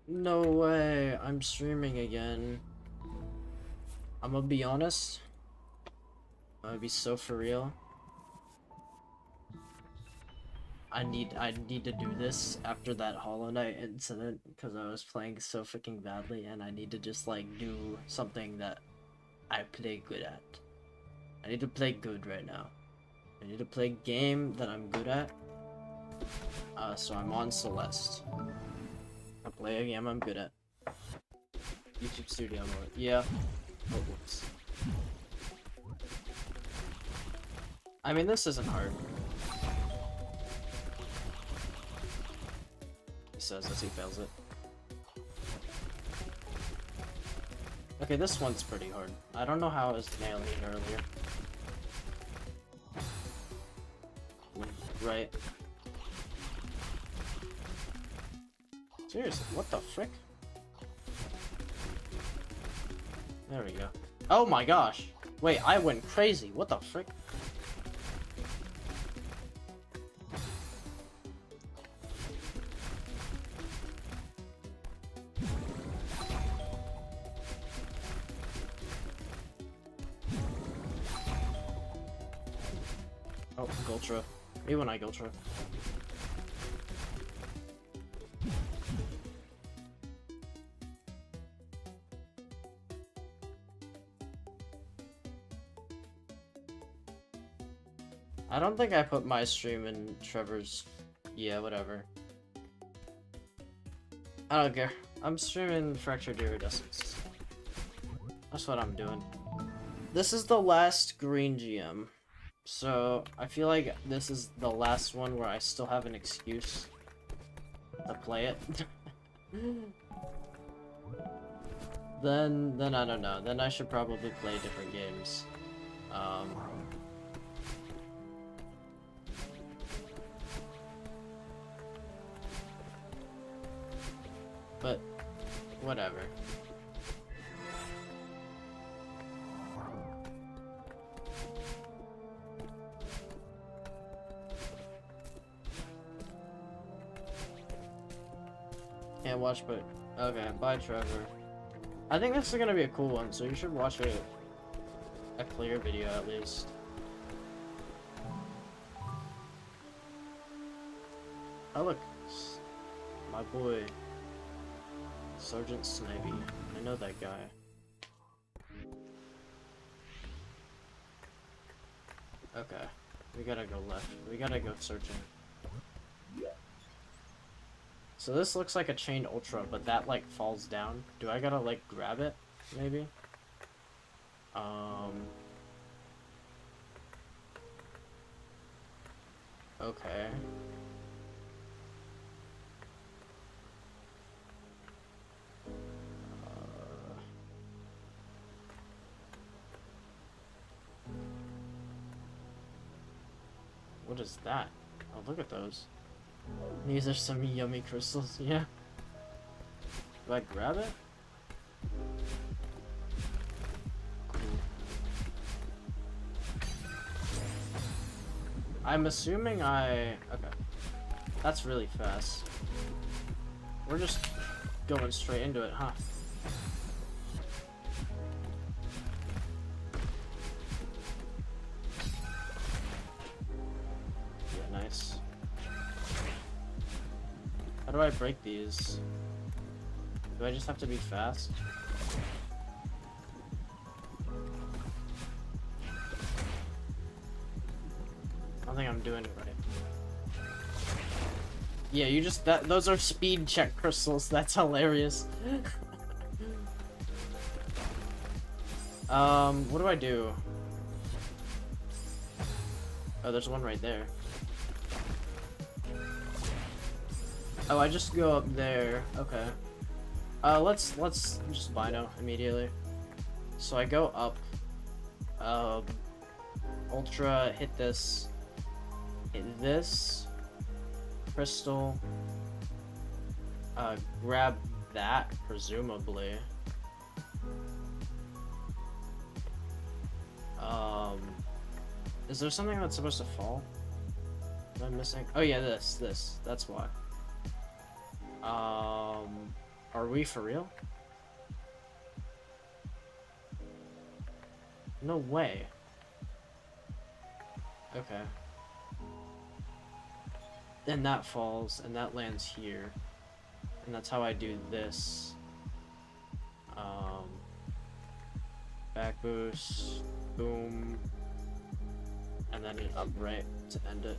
No way, I'm streaming again. I'm gonna be honest. I'm gonna be so for real. I need to do this after that Hollow Knight incident because I was playing so freaking badly, and I need to just like do something that I play good at. I need to play good right now. I need to play a game that I'm good at. So I'm on Celeste. I play a game I'm good at. YouTube Studio mode. Yeah. Oh, whoops. I mean, this isn't hard. He says as he fails it. Okay, this one's pretty hard. I don't know how I was nailing it earlier. Right. Seriously, what the frick? There we go. Oh my gosh! Wait, I went crazy. What the frick? Oh, Gultra. Maybe when I Gultra. I don't think I put my stream in Trevor's. Yeah, whatever. I don't care. I'm streaming Fractured Iridescence. That's what I'm doing. This is the last green GM. So, I feel like this is the last one where I still have an excuse to play it. Then I don't know. Then I should probably play different games. But, whatever. Can't watch, but okay. Bye, Trevor. I think this is gonna be a cool one, so you should watch a clear video at least. Oh look, my boy, Sergeant Snivy. I know that guy. Okay, we gotta go left. We gotta go searching. So this looks like a chain ultra, but that like falls down. Do I gotta like grab it? Maybe? Okay. What is that? Oh, look at those. These are some yummy crystals, yeah. Do I grab it? Cool. I'm assuming okay. That's really fast. We're just going straight into it, huh? Yeah, nice. How do I break these? Do I just have to be fast? I don't think I'm doing it right. Yeah, you just those are speed check crystals. That's hilarious. What do I do? Oh, there's one right there. Oh, I just go up there. Okay. Let's just Bino immediately. So I go up. Ultra, hit this. Hit this. Crystal. Grab that, presumably. Is there something that's supposed to fall? Am I missing? Oh yeah, this. That's why. Are Are we for real? No way. Okay. Then that falls, and that lands here. And that's how I do this. Back boost, boom, and then an upright to end it.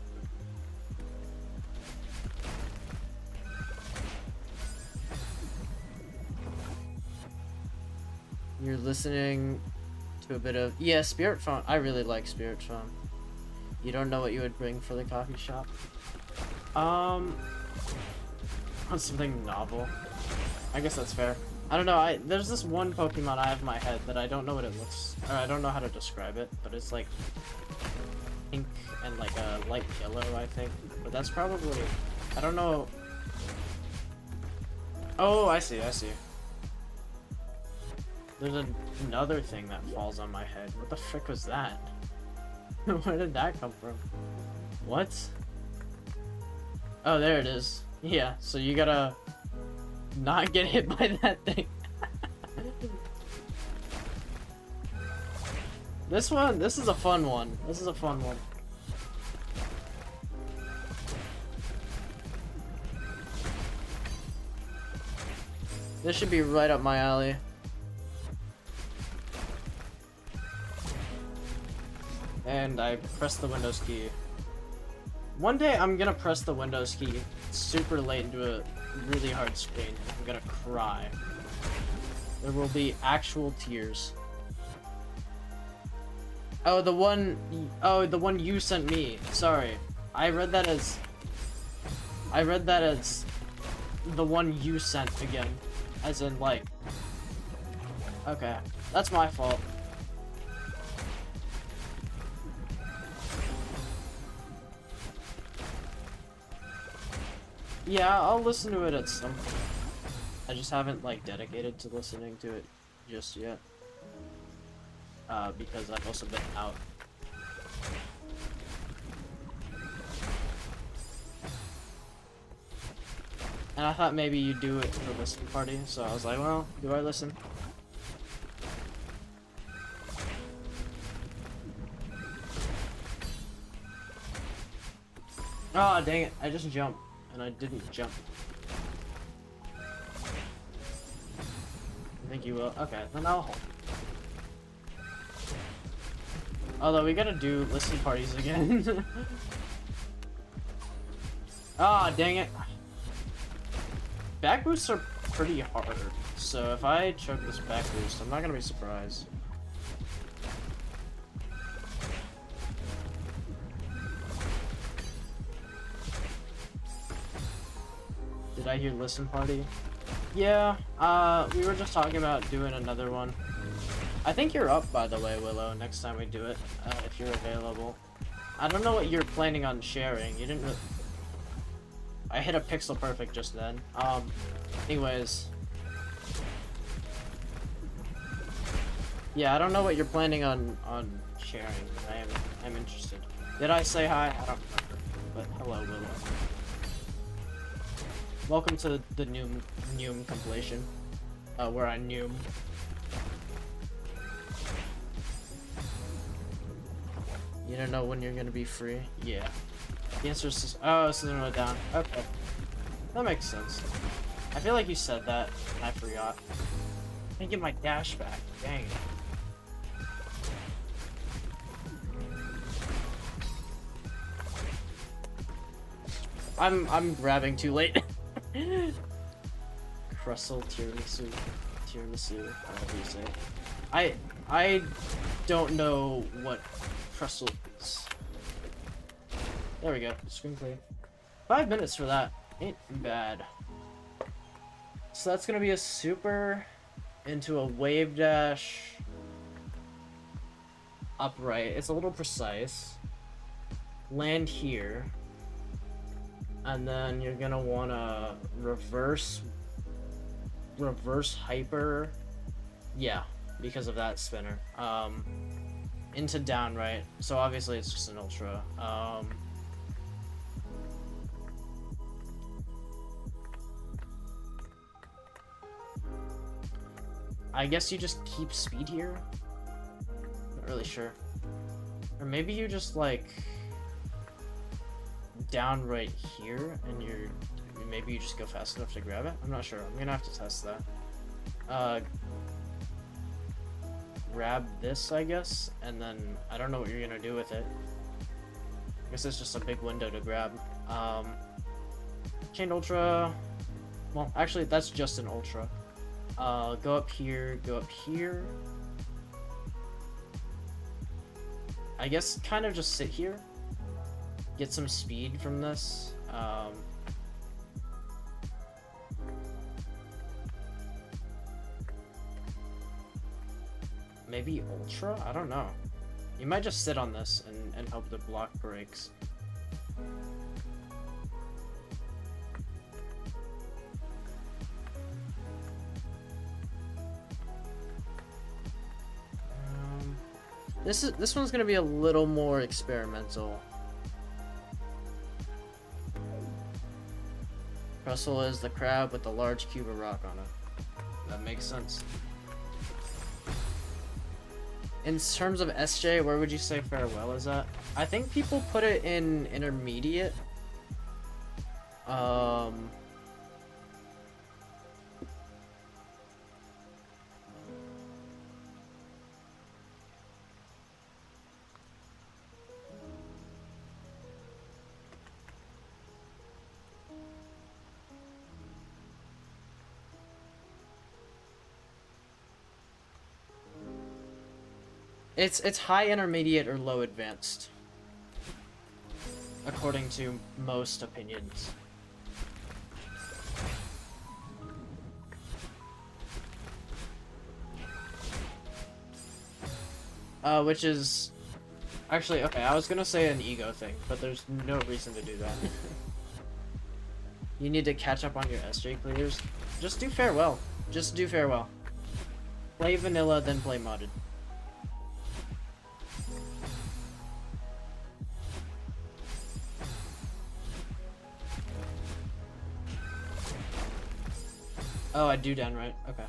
You're listening to a bit of... Yeah, Spirit Phone. I really like Spirit Phone. You don't know what you would bring for the coffee shop? Something novel. I guess that's fair. I don't know, there's this one Pokemon I have in my head that I don't know what it looks... Or I don't know how to describe it, but it's like... pink and like a light yellow, I think. But that's probably... I don't know... Oh, I see. There's another thing that falls on my head. What the frick was that? Where did that come from? What? Oh, there it is. Yeah, so you gotta not get hit by that thing. This is a fun one. This should be right up my alley. And I pressed the Windows key. One day I'm gonna press the Windows key super late into a really hard screen. I'm gonna cry. There will be actual tears. Oh, the one you sent me. Sorry. I read that as the one you sent again. As in, like... Okay. That's my fault. Yeah, I'll listen to it at some point. I just haven't, like, dedicated to listening to it just yet. Because I've also been out. And I thought maybe you'd do it for listen party, so I was like, well, do I listen? Oh, dang it, I just jumped. And I didn't jump. I think you will. Okay, then I'll hold. Although we gotta do listen parties again. Ah, dang it. Back boosts are pretty hard, so if I choke this back boost, I'm not gonna be surprised. Did I hear listen party? Yeah, we were just talking about doing another one. I think you're up, by the way, Willow, next time we do it, if you're available. I don't know what you're planning on sharing. You didn't really... I hit a pixel perfect just then. Anyways. Yeah, I don't know what you're planning on sharing, but I'm interested. Did I say hi? I don't remember. But hello, Willow. Welcome to the Noom compilation, where I Noom. You don't know when you're gonna be free? Yeah. The answer is just, oh, it's went down. Okay. That makes sense. I feel like you said that, and I forgot. I can't get my dash back. Dang. I'm grabbing too late. Crustle, tiramisu, however you say. I don't know what crustle is. There we go, screen clear. 5 minutes for that, ain't bad. So that's gonna be a super into a wave dash upright. It's a little precise. Land here. And then you're gonna wanna reverse hyper, yeah, because of that spinner. Into down right. So obviously it's just an ultra. I guess you just keep speed here? Not really sure. Or maybe you just like down right here and maybe you just go fast enough to grab it? I'm not sure. I'm gonna have to test that. Grab this, I guess, and then I don't know what you're gonna do with it. I guess it's just a big window to grab. Chain Ultra. Well, actually, that's just an Ultra. Go up here, go up here. I guess kind of just sit here. Get some speed from this. Maybe Ultra? I don't know. You might just sit on this and hope the block breaks. This one's gonna be a little more experimental. Russell is the crab with the large cube of rock on it. That makes sense. In terms of SJ, where would you say farewell is at? I think people put it in intermediate. It's high intermediate or low advanced, according to most opinions. Which is actually okay. I was gonna say an ego thing, but there's no reason to do that. You need to catch up on your SJ clears. Just do farewell. Just do farewell. Play vanilla, then play modded. Oh, I do down right. Okay.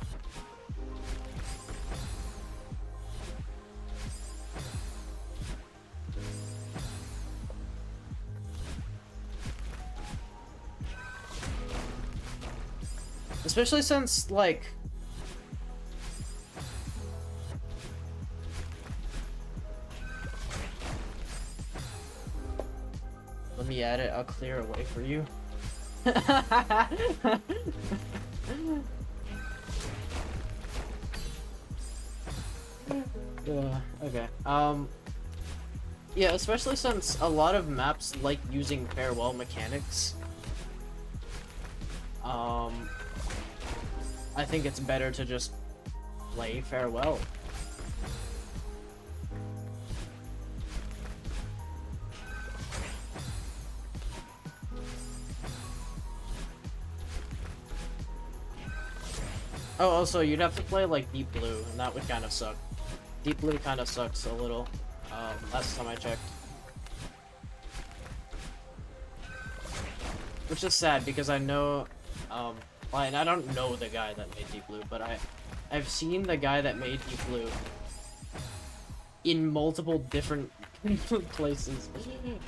Especially since, like... Let me add it, I'll clear a way for you. Okay. Yeah, especially since a lot of maps like using farewell mechanics. I think it's better to just play farewell. Oh, also, you'd have to play, like, Deep Blue, and that would kind of suck. Deep Blue kind of sucks a little, last time I checked. Which is sad, because I know, and I don't know the guy that made Deep Blue, but I've seen the guy that made Deep Blue in multiple different places.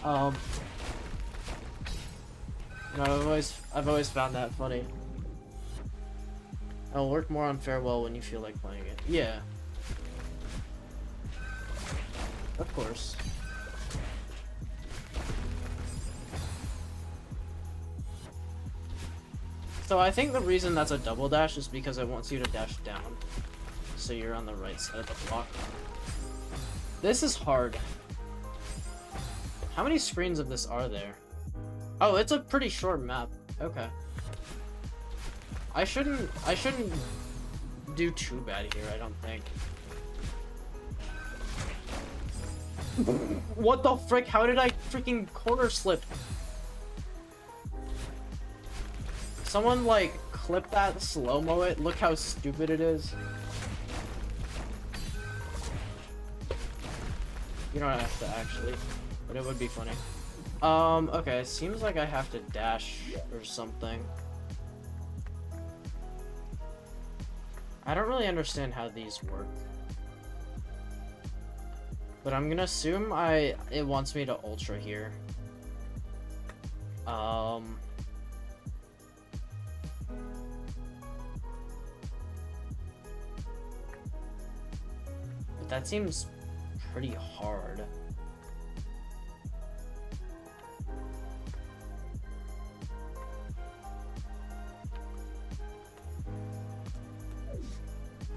No, I've always found that funny. I'll work more on farewell when you feel like playing it. Yeah. Of course. So I think the reason that's a double dash is because it wants you to dash down. So you're on the right side of the block. This is hard. How many screens of this are there? Oh, it's a pretty short map. Okay. I shouldn't do too bad here, I don't think. What the frick? How did I freaking corner slip? Someone, like, clip that, slow-mo it. Look how stupid it is. You don't have to, actually. But it would be funny. Okay, it seems like I have to dash or something. I I don't really understand how these work. But I'm gonna assume it wants me to ultra here. But that seems pretty hard.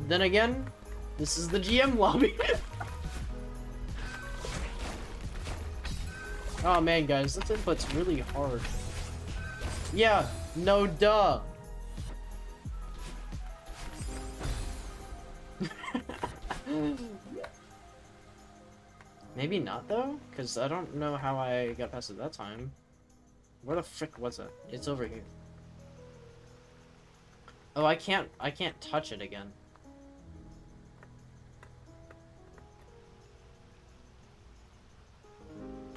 Then again, this is the GM lobby. Oh man, guys, this input's really hard. Yeah, no duh. Maybe not though, because I don't know how I got past it that time. Where the frick was it? It's over here. Oh, I can't touch it again.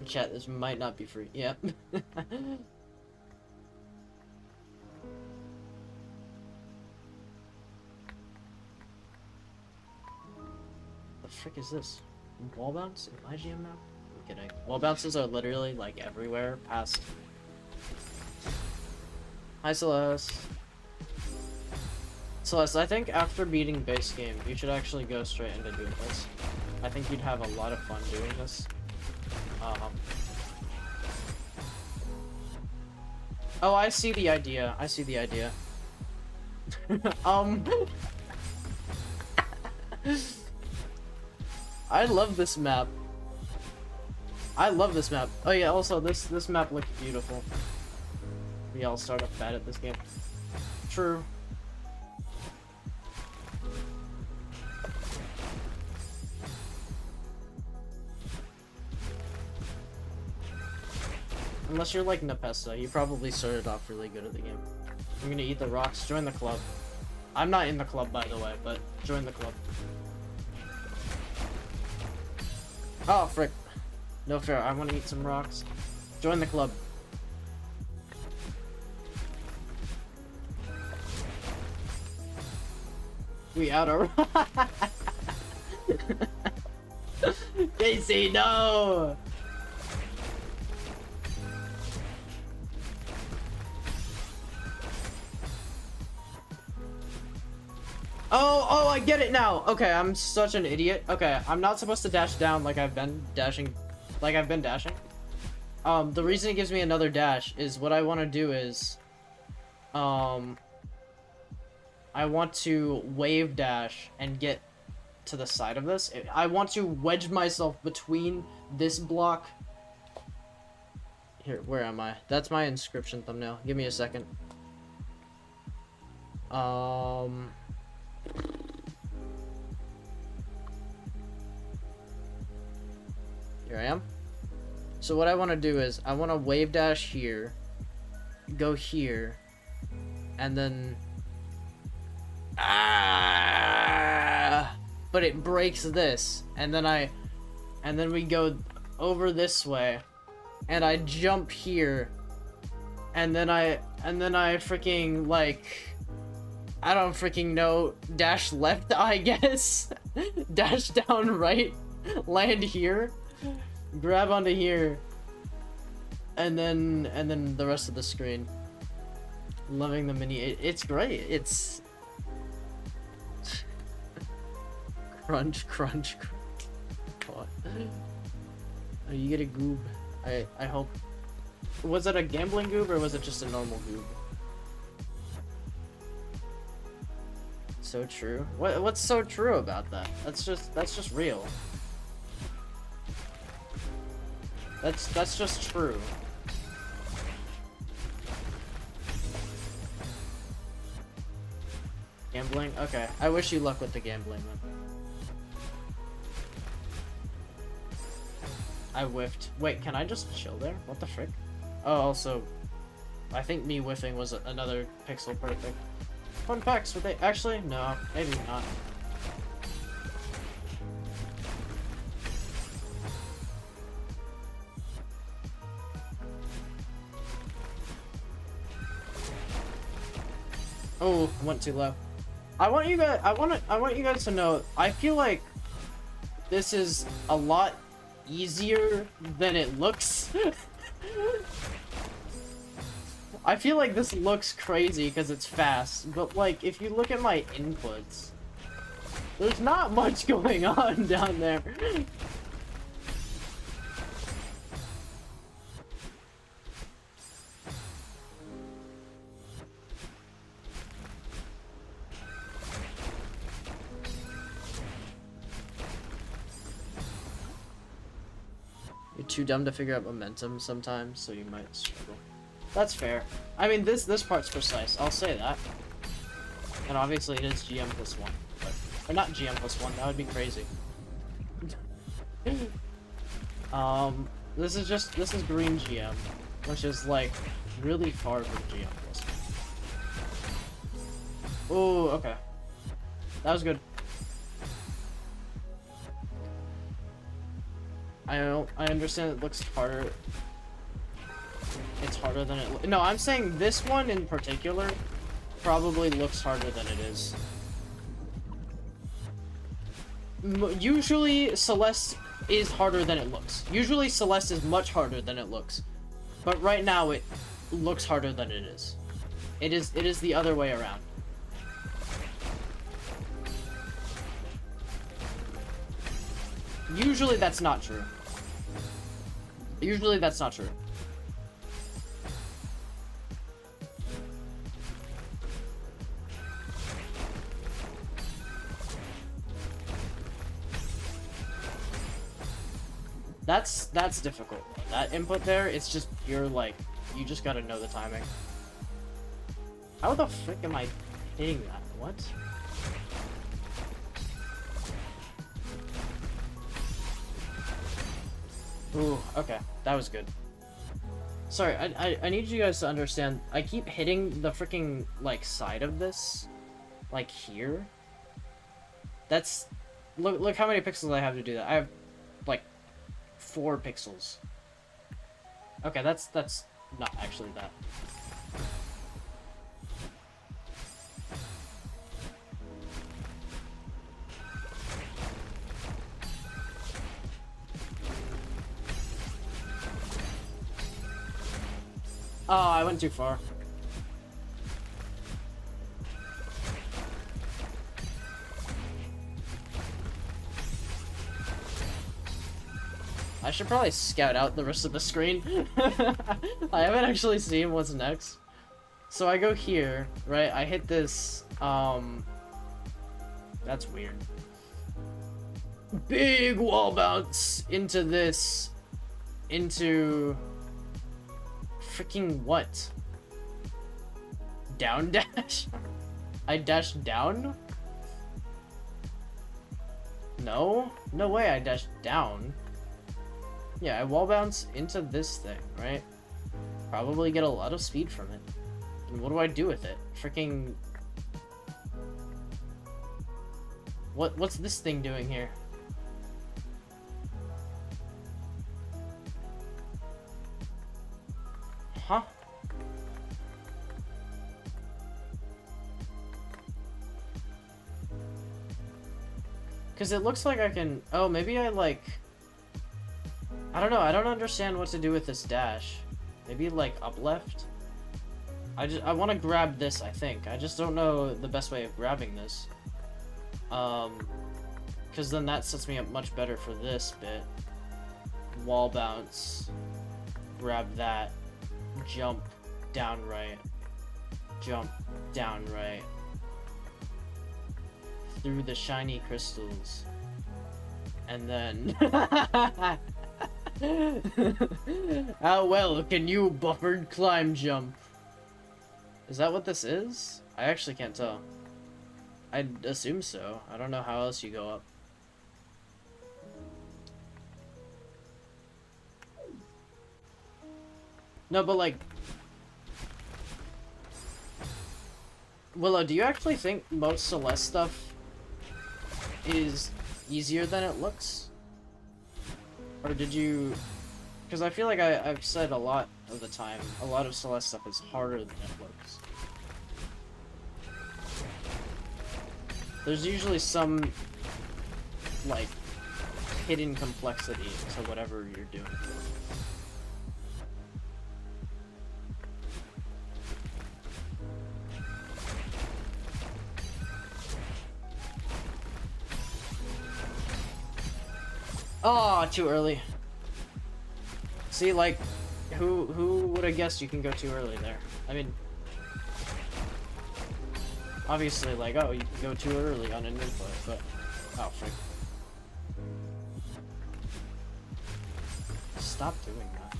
Chat, this might not be free. Yep. The frick is this? Wall bounce in my GM map? I'm kidding. Wall bounces are literally like everywhere past. Hi Celeste. Celeste, I think after beating base game, you should actually go straight into doing this. I think you'd have a lot of fun doing this. Oh, I see the idea. I see the idea. I love this map. I love this map. Oh yeah, also this map looks beautiful. We all start off bad at this game. True. Unless you're like Nepesta, you probably started off really good at the game. I'm gonna eat the rocks. Join the club. I'm not in the club, by the way, but join the club. Oh, frick. No fair. I want to eat some rocks. Join the club. We out our... Casey, no! Oh, I get it now. Okay, I'm such an idiot. Okay, I'm not supposed to dash down like I've been dashing. The reason it gives me another dash is what I want to do is, I want to wave dash and get to the side of this. I want to wedge myself between this block. Here, where am I? That's my inscription thumbnail. Give me a second. Here I am. So what I want to do is I want to wave dash here, go here, and then but it breaks this, and then we go over this way, and I jump here, and then I freaking like I don't freaking know, dash left I guess, dash down right, land here. Grab onto here, and then the rest of the screen. Loving the mini. It's great. It's crunch. What? Oh, you get a goob. I hope. Was it a gambling goob or was it just a normal goob? So true. What's so true about that? That's just real. That's just true. Gambling? Okay. I wish you luck with the gambling then. I whiffed. Wait, can I just chill there? What the frick? Oh, also, I think me whiffing was another pixel perfect. Fun packs, were they? Actually, no, maybe not. Oh, went too low. I want you guys. I want you guys to know. I feel like this is a lot easier than it looks. I feel like this looks crazy because it's fast, but like if you look at my inputs, there's not much going on down there. You're too dumb to figure out momentum sometimes, so you might struggle. That's fair. I mean, this part's precise. I'll say that. And obviously it is GM plus 1. But, or not GM plus 1, that would be crazy. This is green GM, which is like really far from GM plus 1. Oh, okay. That was good. I understand it looks harder. It's harder than it. No, I'm saying this one in particular probably looks harder than it is. Usually Celeste is harder than it looks. Usually Celeste is much harder than it looks. But right now it looks harder than it is. It is the other way around. Usually that's not true. Usually that's not true. That's difficult. That input there, it's just pure like, you just gotta know the timing. How the frick am I hitting that? What? Ooh, okay. That was good. Sorry, I need you guys to understand, I keep hitting the freaking, like, side of this. Like, here. That's... Look how many pixels I have to do that. I have, like, 4 pixels. Okay, that's not actually that. Oh, I went too far. I should probably scout out the rest of the screen. I haven't actually seen what's next. So I go here, right? I hit this, that's weird. Big wall bounce into this, into... freaking what? Down dash? I dashed down? No? No way I dashed down. Yeah, I wall bounce into this thing, right? Probably get a lot of speed from it. And what do I do with it? Freaking... What's this thing doing here? Huh? Because it looks like I can... Oh, maybe I, like... I don't know, I don't understand what to do with this dash. Maybe, like, up left? I want to grab this, I think. I just don't know the best way of grabbing this. Because then that sets me up much better for this bit. Wall bounce. Grab that. Jump down right. Jump down right. Through the shiny crystals. And then... How well can you buffered climb jump? Is that what this is? I actually can't tell. I'd assume so. I don't know how else you go up. No, but like... Willow, do you actually think most Celeste stuff is easier than it looks? Or did you... Because I feel like I've said a lot of the time, a lot of Celeste stuff is harder than it looks. There's usually some, like, hidden complexity to whatever you're doing. Oh, too early. See, like, who would have guessed you can go too early there? I mean, obviously, like, oh, you can go too early on an input, but oh, frick. Stop doing that.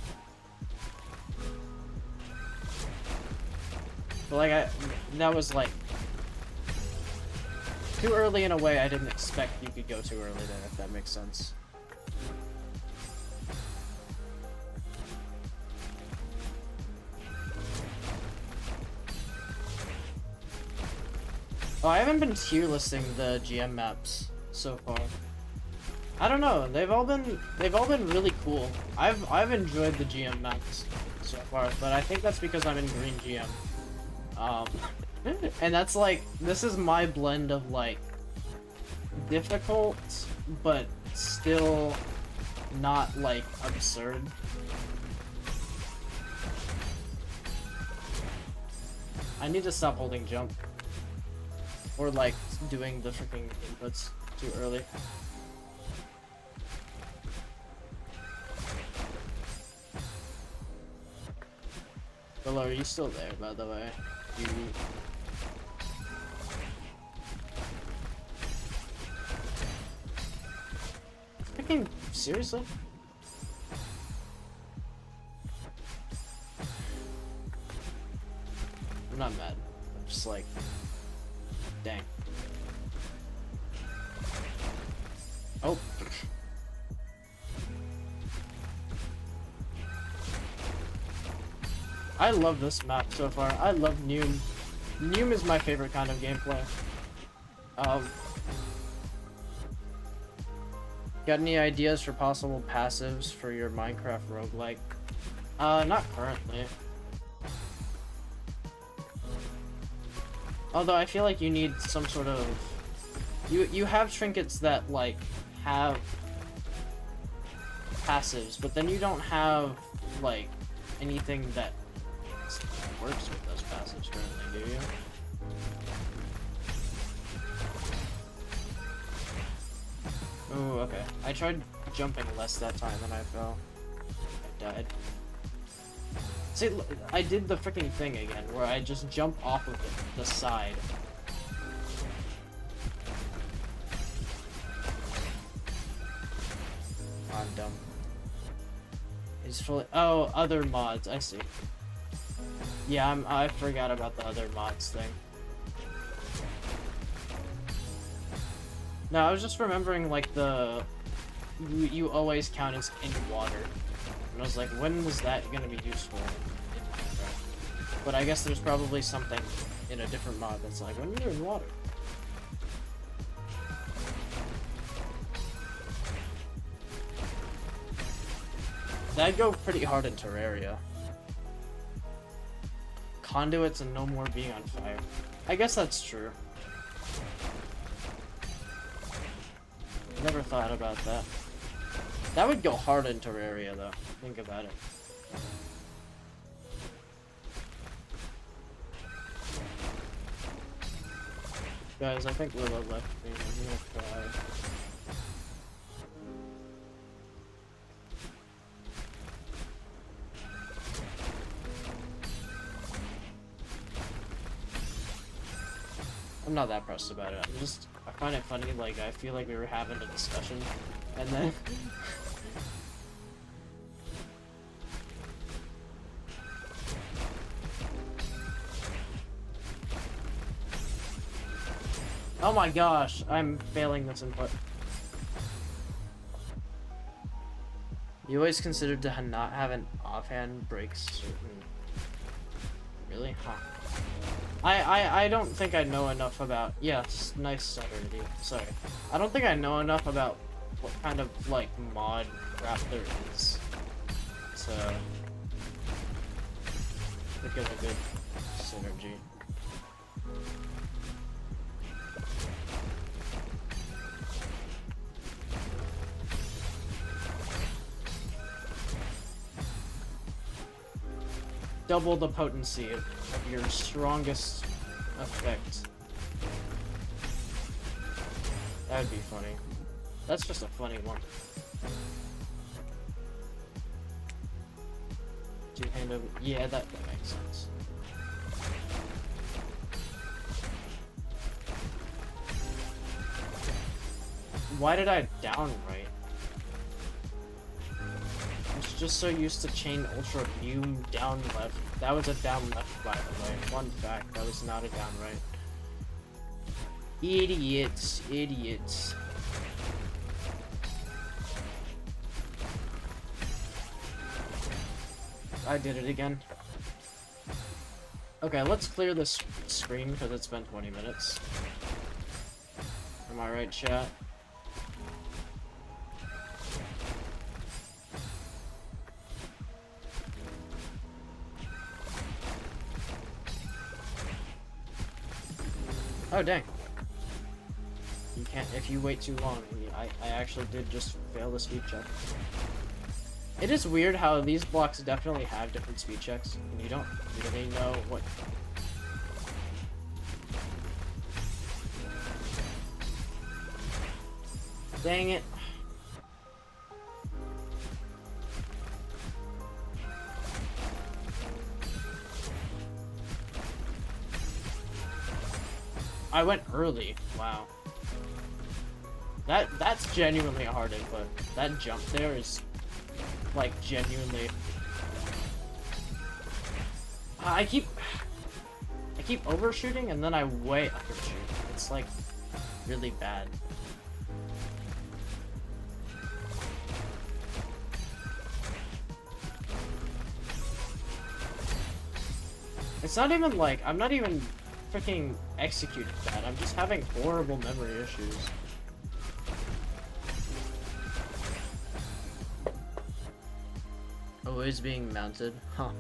But like, that was like too early in a way I didn't expect you could go too early there, if that makes sense. Oh, I haven't been tier listing the GM maps so far. I don't know. They've all been really cool. I've enjoyed the GM maps so far, but I think that's because I'm in green GM. And that's like, this is my blend of like difficult, but still not like absurd. I need to stop holding jump. Or like doing the freaking inputs too early. Hello, are you still there, by the way? You... Freaking seriously? I'm not mad. I'm just like, dang. Oh. I love this map so far. I love Noom. Noom is my favorite kind of gameplay. Got any ideas for possible passives for your Minecraft roguelike? Not currently. Although I feel like you need some sort of... You have trinkets that, like, have passives, but then you don't have, like, anything that works with those passives currently, do you? Oh, okay. I tried jumping less that time and I fell. I died. See, I did the freaking thing again, where I just jump off of the side. I'm dumb. It's fully... Oh, other mods, I see. Yeah, I forgot about the other mods thing. No, I was just remembering, like, you always count as in water. And I was like, when was that gonna be useful in Minecraft? But I guess there's probably something in a different mod that's like, when you're in water. That'd go pretty hard in Terraria. Conduits and no more being on fire. I guess that's true. Never thought about that. That would go hard in Terraria, though. Think about it. Guys, I think Willow left me. I'm gonna cry. I'm not that pressed about it. I find it funny, like, I feel like we were having a discussion, and then... Oh my gosh, I'm failing this input. You always considered to not have an offhand breaks certain... Really? Huh. I don't think I know enough about... Yeah, nice stutter, dude. Sorry. I don't think I know enough about what kind of, like, mod crap there is to think of a good synergy. double the potency of your strongest effect. That would be funny. That's just a funny one. Two-hand over. Yeah, that makes sense. Why did I down right? I'm just so used to chain ultra beam down left. That was a down left, by the way. Fun fact, that was not a down right. Idiots, idiots. I did it again. Okay, let's clear this screen because it's been 20 minutes. Am I right, chat? Oh, dang. You can't, if you wait too long. I actually did just fail the speed check. It is weird how these blocks definitely have different speed checks, and you don't really know what... Dang it. I went early. Wow. That's genuinely a hard input. That jump there is like genuinely. I keep overshooting and then I way undershoot. It's like really bad. It's not even like I'm not even freaking executing that. I'm just having horrible memory issues. Always being mounted, huh?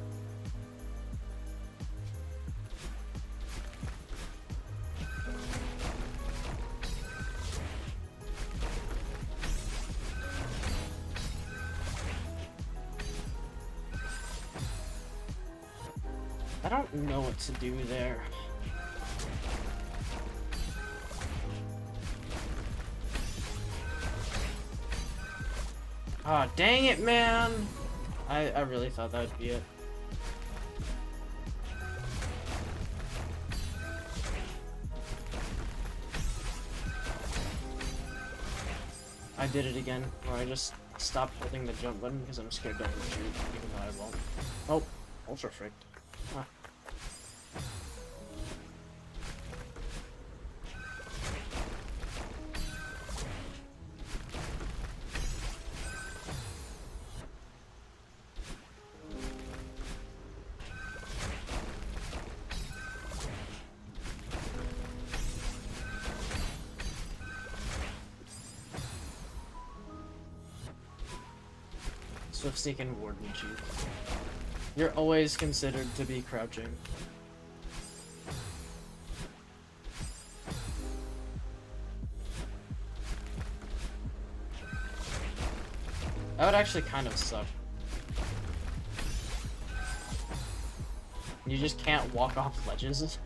I don't know what to do there. Ah, oh, dang it, man! I really thought that would be it. I did it again, where I just stopped holding the jump button because I'm scared to overshoot, even though I won't. Oh, ultra fricked. Huh. Swift Sneak and Warden Chief. You're always considered to be crouching. That would actually kind of suck. You just can't walk off ledges.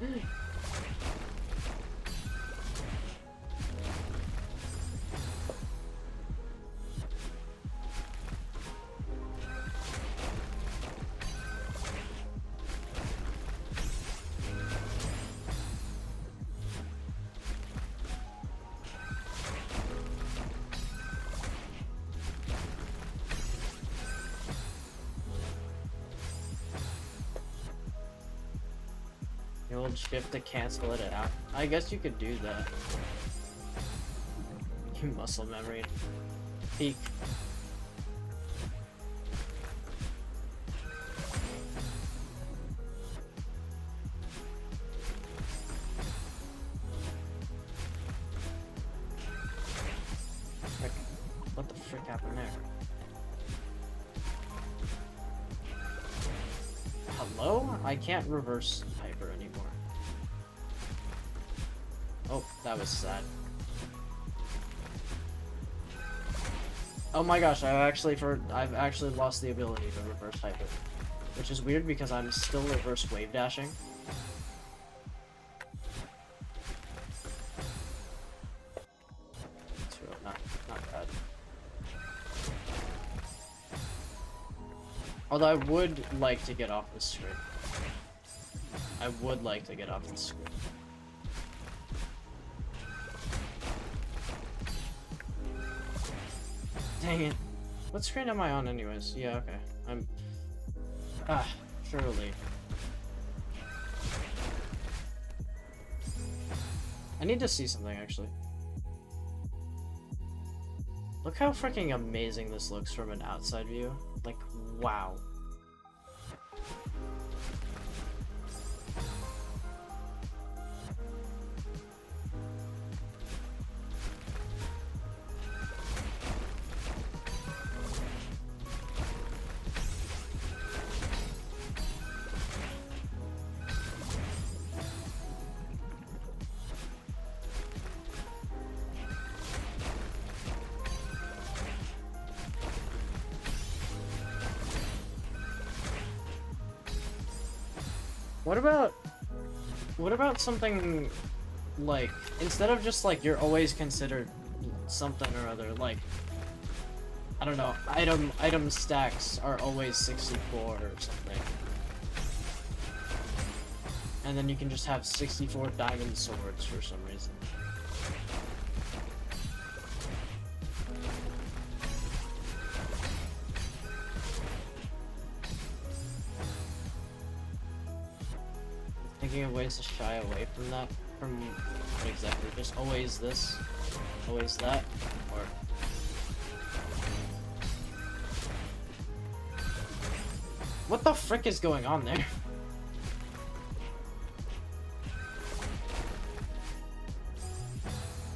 Hold shift to cancel it out. I guess you could do that. You muscle memory. Peak. What the frick happened there? Hello? I can't reverse hyper anymore. Oh, that was sad. Oh my gosh, I've actually lost the ability to reverse hyper. Which is weird because I'm still reverse wave dashing. It's real, not bad. Although I would like to get off the screen. I would like to get off the screen. Dang it. What screen am I on anyways? Yeah, okay. I'm... surely. I need to see something, actually. Look how freaking amazing this looks from an outside view. Like, wow. What about something like, instead of just like you're always considered something or other, like, I don't know, item stacks are always 64 or something. And then you can just have 64 diamond swords for some reason. Thinking of ways to shy away from that, from what exactly? Just always this, always that, or... What the frick is going on there?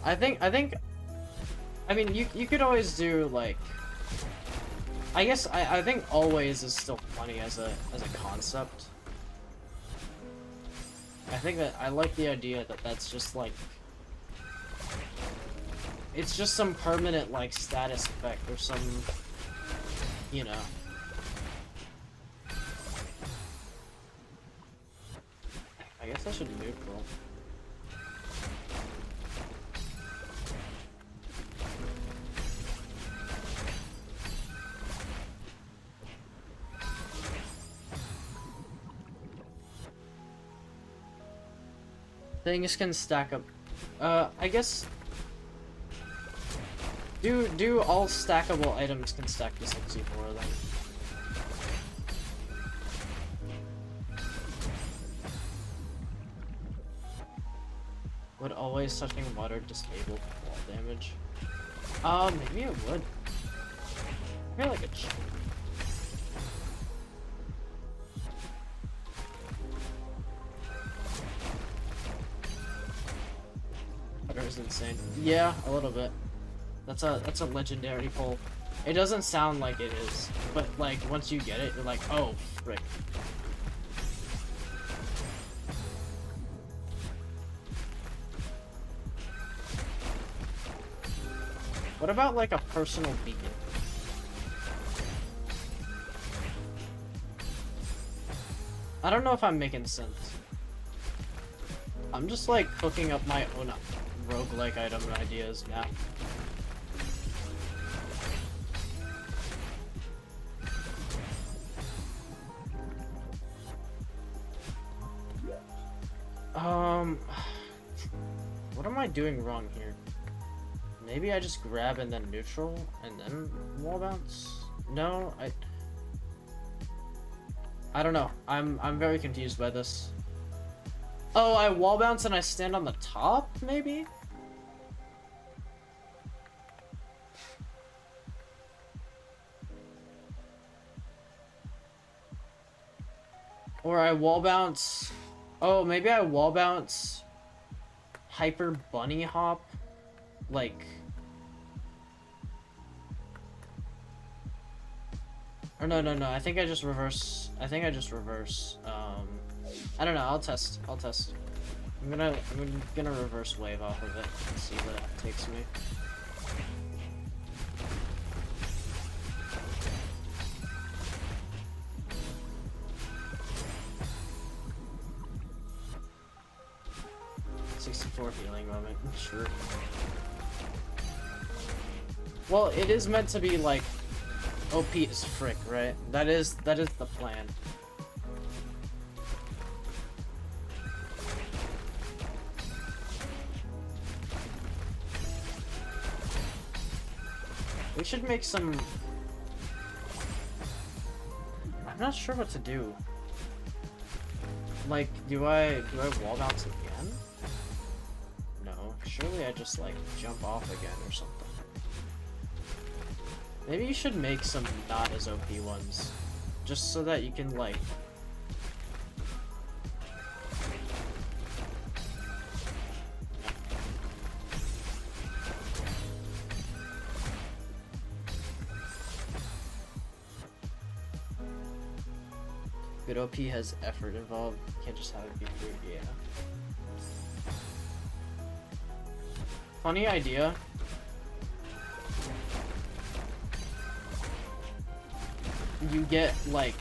I mean, you could always do, like... I guess, I think always is still funny as a concept. I think that I like the idea that that's just like, it's just some permanent like status effect or some, you know. I guess I should neutral. Things can stack up. I guess do all stackable items can stack to 64 then? Would always touching water disable wall damage? Maybe it would. I feel like it should. Is insane. Yeah, a little bit. That's a legendary pull. It doesn't sound like it is, but like once you get it, you're like, oh frick. What about like a personal beacon? I don't know if I'm making sense. I'm just like cooking up my own roguelike item ideas now. What am I doing wrong here? Maybe I just grab and then neutral and then wall bounce? No, I don't know. I'm very confused by this. Oh, I wall bounce and I stand on the top, maybe? Or I wall bounce... Oh, maybe I wall bounce... Hyper bunny hop? Like... Or no, I think I just reverse... I don't know, I'll test. I'm gonna reverse wave off of it and see where that takes me. healing moment. Sure. Well, it is meant to be like OP as frick, right? That is the plan. We should make some... I'm not sure what to do. Like, do I wall bounce again? No. Surely I just, like, jump off again or something. Maybe you should make some not as OP ones. Just so that you can, like... Good OP has effort involved. You can't just have it be weird, yeah. Funny idea. You get, like...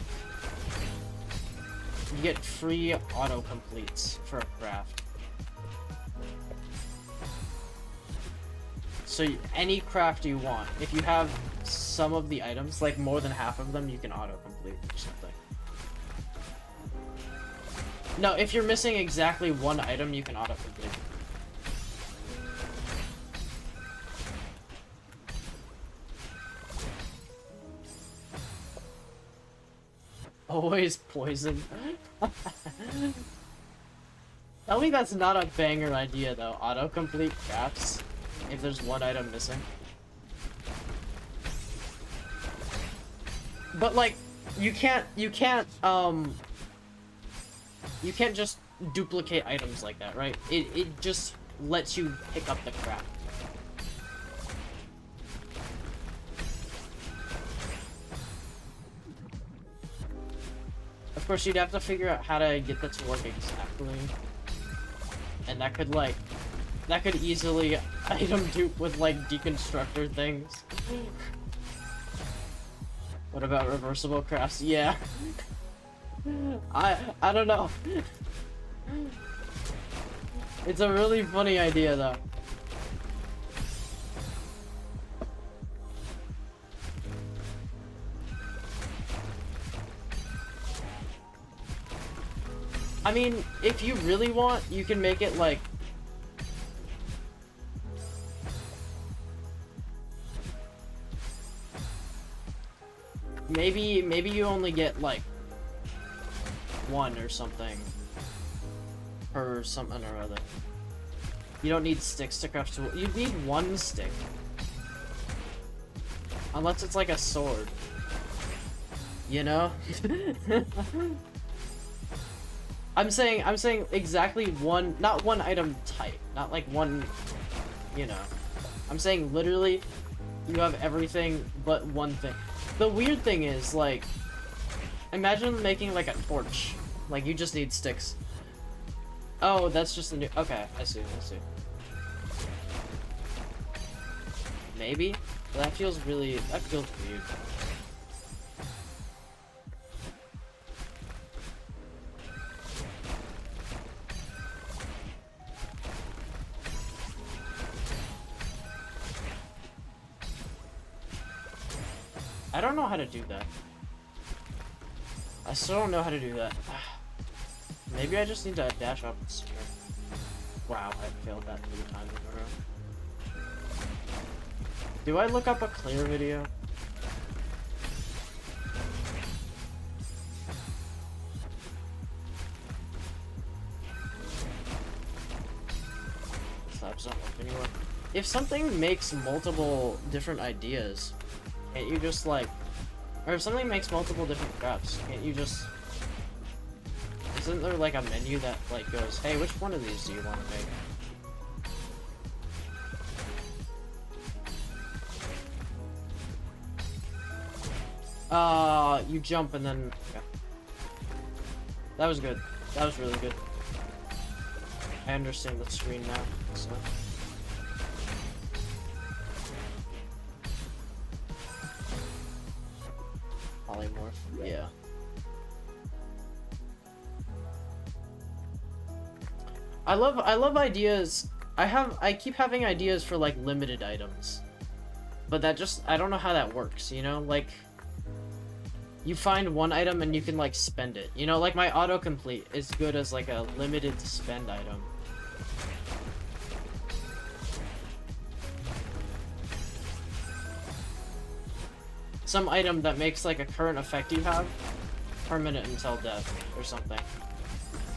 You get free auto-completes for a craft. So any craft you want, if you have some of the items, like more than half of them, you can auto-complete or something. No, if you're missing exactly one item, you can auto-complete. Always poison. Tell me that's not a banger idea, though. Auto-complete crafts if there's one item missing. But, like, you can't just duplicate items like that, right? It just lets you pick up the crap. Of course, you'd have to figure out how to get that to work exactly. And that could easily item dupe with, like, deconstructor things. What about reversible crafts? Yeah. I don't know. It's a really funny idea, though. I mean, if you really want, you can make it like... Maybe you only get like one or something. Or something or other. You don't need sticks to craft tool. You need one stick. Unless it's like a sword. You know? I'm saying exactly one, not one item type, not like one, you know. I'm saying literally, you have everything but one thing. The weird thing is, like, imagine making like a torch. Like, you just need sticks. Oh, that's just a new, okay, I see. Maybe? But that feels weird. I don't know how to do that. I still don't know how to do that. Maybe I just need to dash up and spear. Wow, I failed that 3 times in a row. Do I look up a clear video? Slabs don't work anymore. If something makes multiple different ideas, can't you just like, or if something makes multiple different crafts, can't you just, isn't there like a menu that like goes, hey, which one of these do you want to make? You jump and then, okay. That was good. That was really good. I understand the screen now, so. Polymorph, yeah. I love ideas I keep having ideas for like limited items. But that just, I don't know how that works, you know? Like, you find one item and you can like spend it. You know, like my autocomplete is good as like a limited spend item. Some item that makes like a current effect you have permanent until death or something.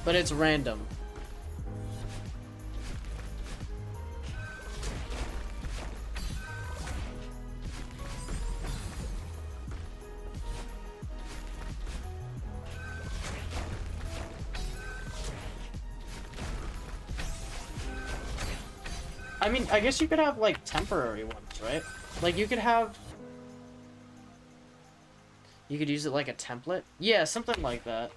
But it's random. I mean, I guess you could have like temporary ones, right? Like you could have... You could use it like a template? Yeah, something like that.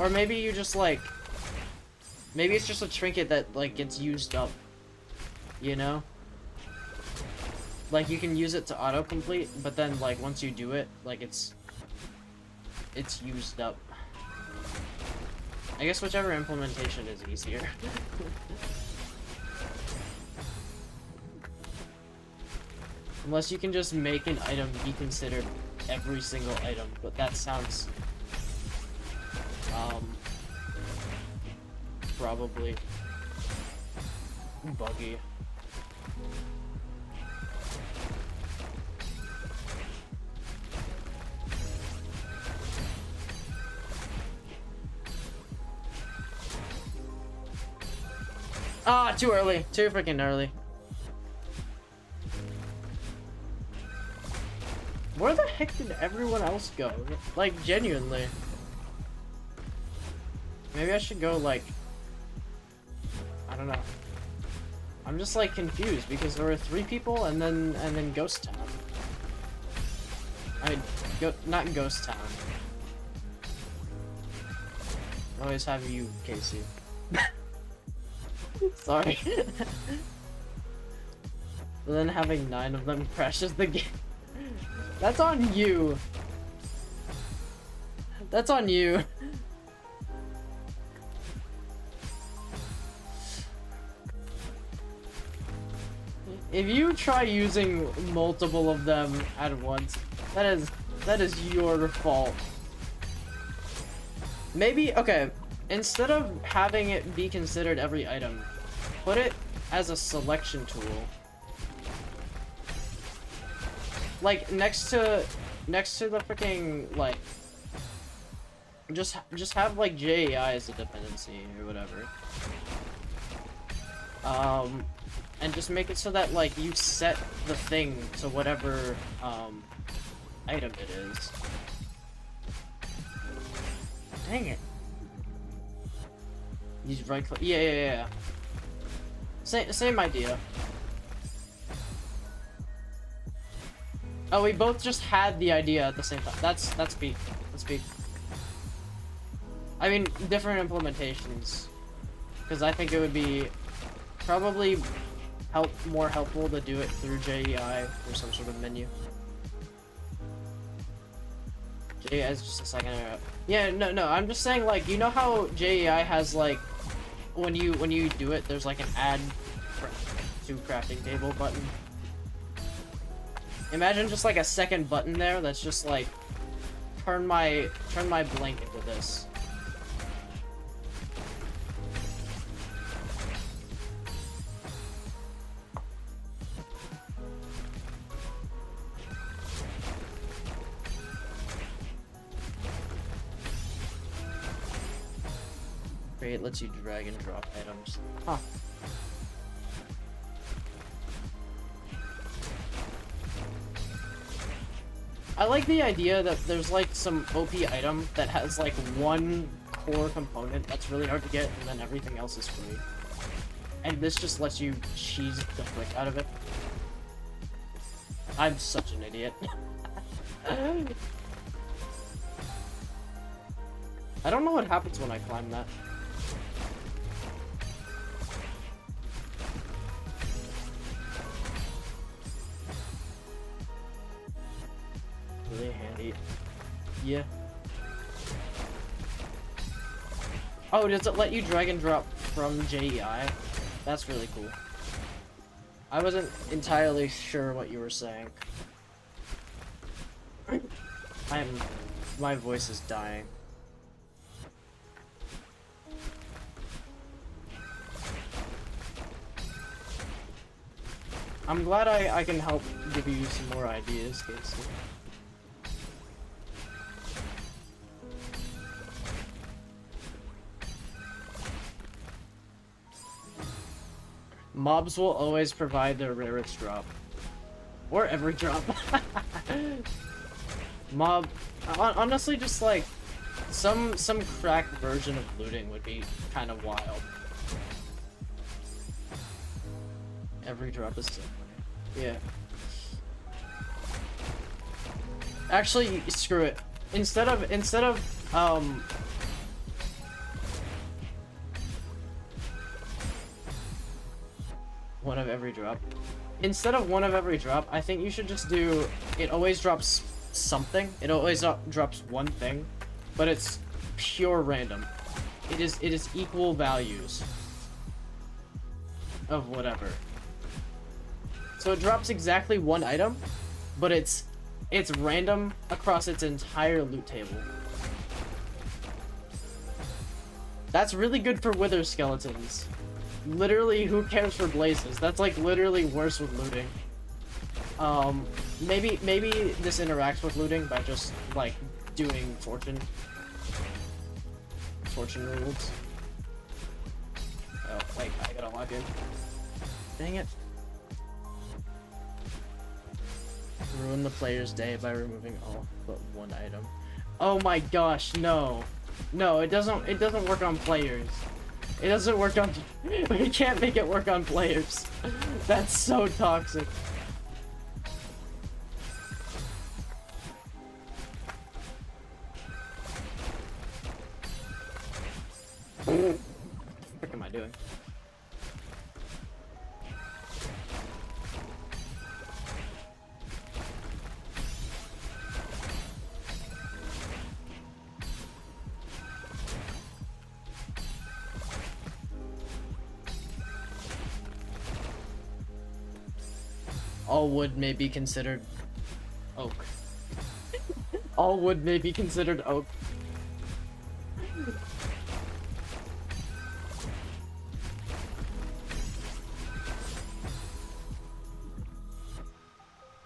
Or maybe you just like... Maybe it's just a trinket that like gets used up. You know? Like you can use it to autocomplete, but then like once you do it, like it's used up. I guess whichever implementation is easier. Unless you can just make an item be considered every single item, but that sounds probably buggy. Ah, too early. Too freaking early. Where the heck did everyone else go? Like, genuinely. Maybe I should go, like... I don't know. I'm just, like, confused, because there were 3 people, and then Ghost Town. I mean, not Ghost Town. I always have you, Casey. Sorry. Then having 9 of them crashes the game. That's on you. That's on you. If you try using multiple of them at once, that is your fault. Maybe, okay, instead of having it be considered every item, put it as a selection tool. Like next to the freaking like just have like JAI as a dependency or whatever. And just make it so that like you set the thing to whatever item it is. Dang it. Use right click. Yeah. Same idea. Oh, we both just had the idea at the same time. That's peak. That's peak. I mean, different implementations. Because I think it would be probably more helpful to do it through JEI or some sort of menu. JEI is just a second arrow. Yeah, no, I'm just saying, like, you know how JEI has, like, when you do it, there's like an add to crafting table button. Imagine just like a second button there that's just like turn my blank into this. It lets you drag and drop items. Huh. I like the idea that there's like some OP item that has like one core component that's really hard to get, and then everything else is free. And this just lets you cheese the frick out of it. I'm such an idiot. I don't know what happens when I climb that. Really handy. Yeah. Oh, does it let you drag and drop from JEI? That's really cool. I wasn't entirely sure what you were saying. My voice is dying. I'm glad I can help give you some more ideas, Casey. Mobs will always provide their rarest drop. Or every drop. Mob... Honestly, just like... Some cracked version of looting would be kind of wild. Every drop is so funny. Yeah. Actually, screw it. Instead of one of every drop. Instead of one of every drop, I think you should just do, it always drops something. It always drops one thing, but it's pure random. It is equal values of whatever. So it drops exactly one item, but it's random across its entire loot table. That's really good for wither skeletons. Literally, who cares for blazes? That's like literally worse with looting. Maybe this interacts with looting by just like doing fortune rules. Oh, wait, I gotta log in. Dang it. Ruin the player's day by removing all but one item. Oh my gosh, no. No, it doesn't work on players. It doesn't work on... We can't make it work on players. That's so toxic. What the frick am I doing? All wood may be considered oak. All wood may be considered oak.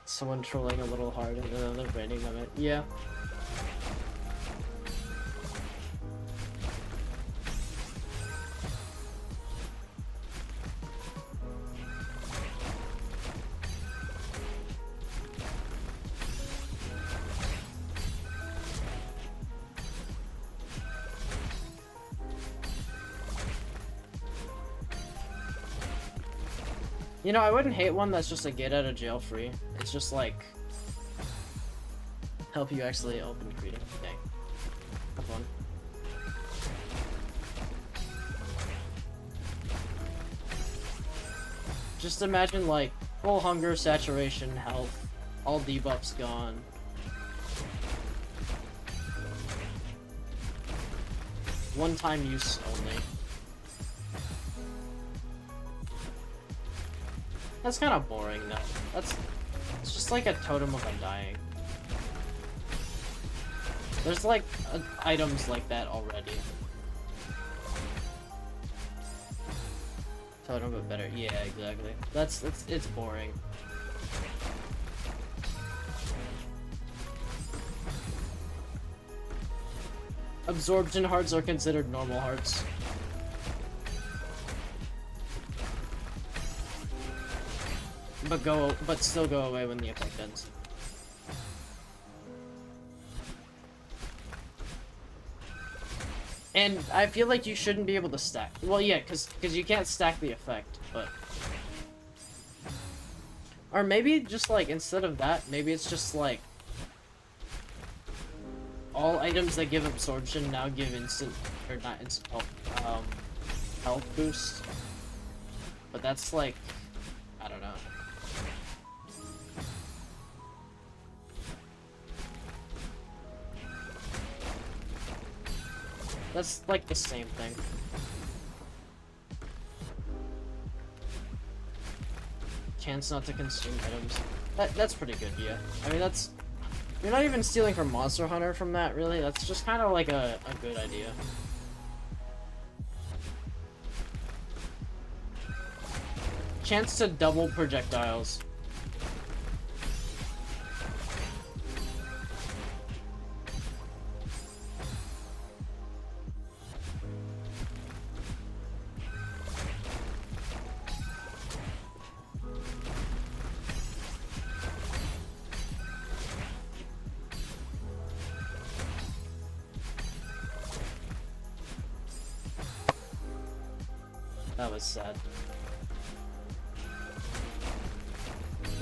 Someone trolling a little hard and then they're banning them. Yeah. You know, I wouldn't hate one that's just a get out of jail free. It's just like help you actually open greeting. Dang. Have fun. Just imagine like full hunger, saturation, health, all debuffs gone. One-time use only. That's kind of boring, though. It's just like a totem of undying. There's like items like that already. Totem but better. Yeah, exactly. It's boring. Absorption hearts are considered normal hearts. But still go away when the effect ends. And I feel like you shouldn't be able to stack. Well, yeah, because you can't stack the effect, but... Or maybe just like, instead of that, maybe it's just like... All items that give absorption now give instant, or not instant, health boost. But that's like, I don't know. That's like the same thing. Chance not to consume items. That's pretty good, yeah. I mean, that's... You're not even stealing from Monster Hunter from that, really. That's just kind of like a good idea. Chance to double projectiles. That was sad.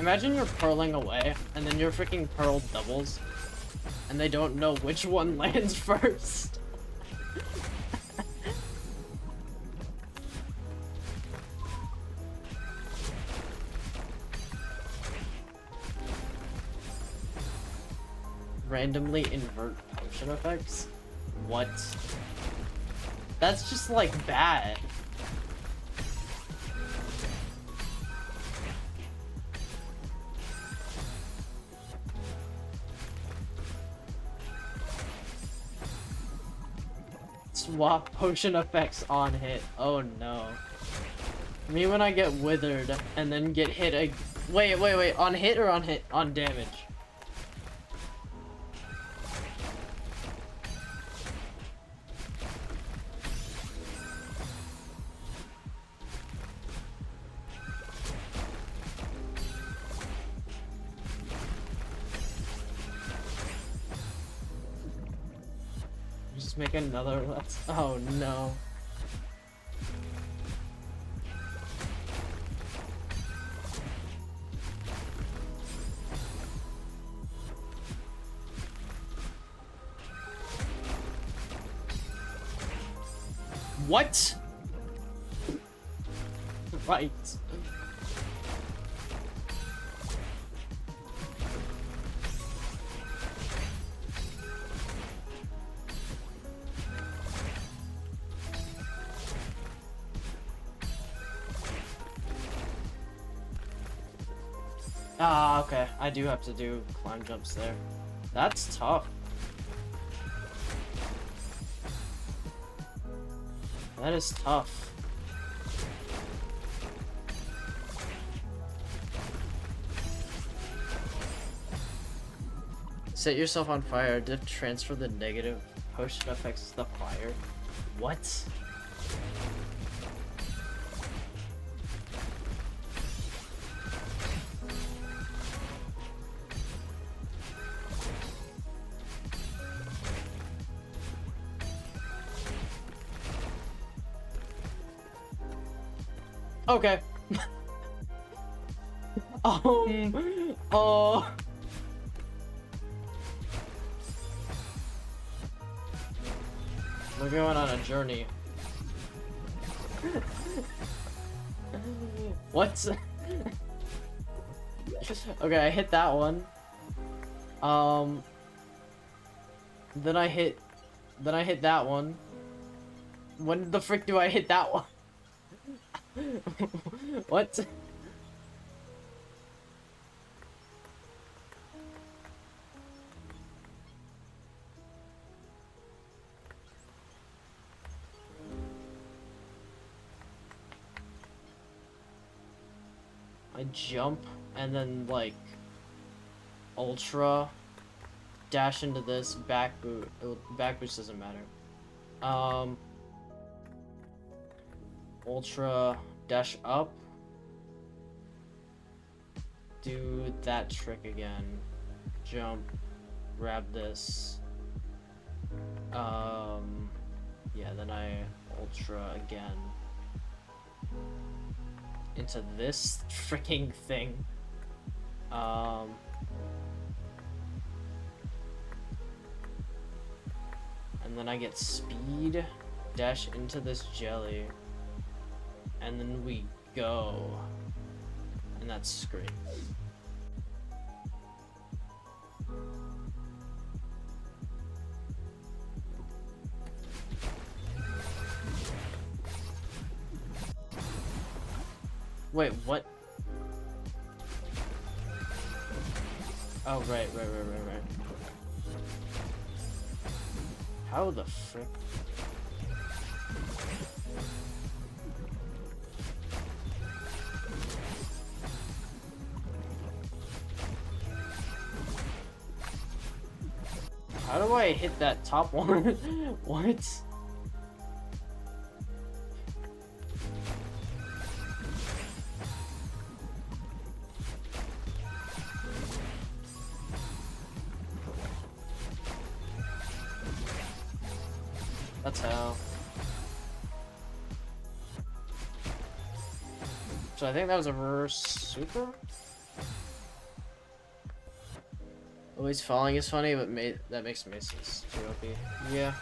Imagine you're pearling away, and then your freaking pearl doubles, and they don't know which one lands first. Randomly invert potion effects? What? That's just like bad. Swap potion effects on hit. Oh no. Me when I get withered and then get hit wait, on hit or on damage? Just make another oh no. What? Right. Ah, okay. I do have to do climb jumps there. That's tough. That is tough. Set yourself on fire. Dip transfer the negative potion effects to the fire. What? Okay. Oh. We're going on a journey. What? Okay, I hit that one. Then I hit that one. When the frick do I hit that one? What? I jump and then like ultra dash into this back boot. Back boost doesn't matter. Ultra dash up. Do that trick again. Jump. Grab this. Yeah, then I ultra again. Into this freaking thing. And then I get speed. Dash into this jelly. And then we go. And that's great. Wait, what? Oh, right. How the frick? How do I hit that top one? What? That's how. So I think that was a reverse super? Always falling is funny, but that makes Mason's too OP. Yeah.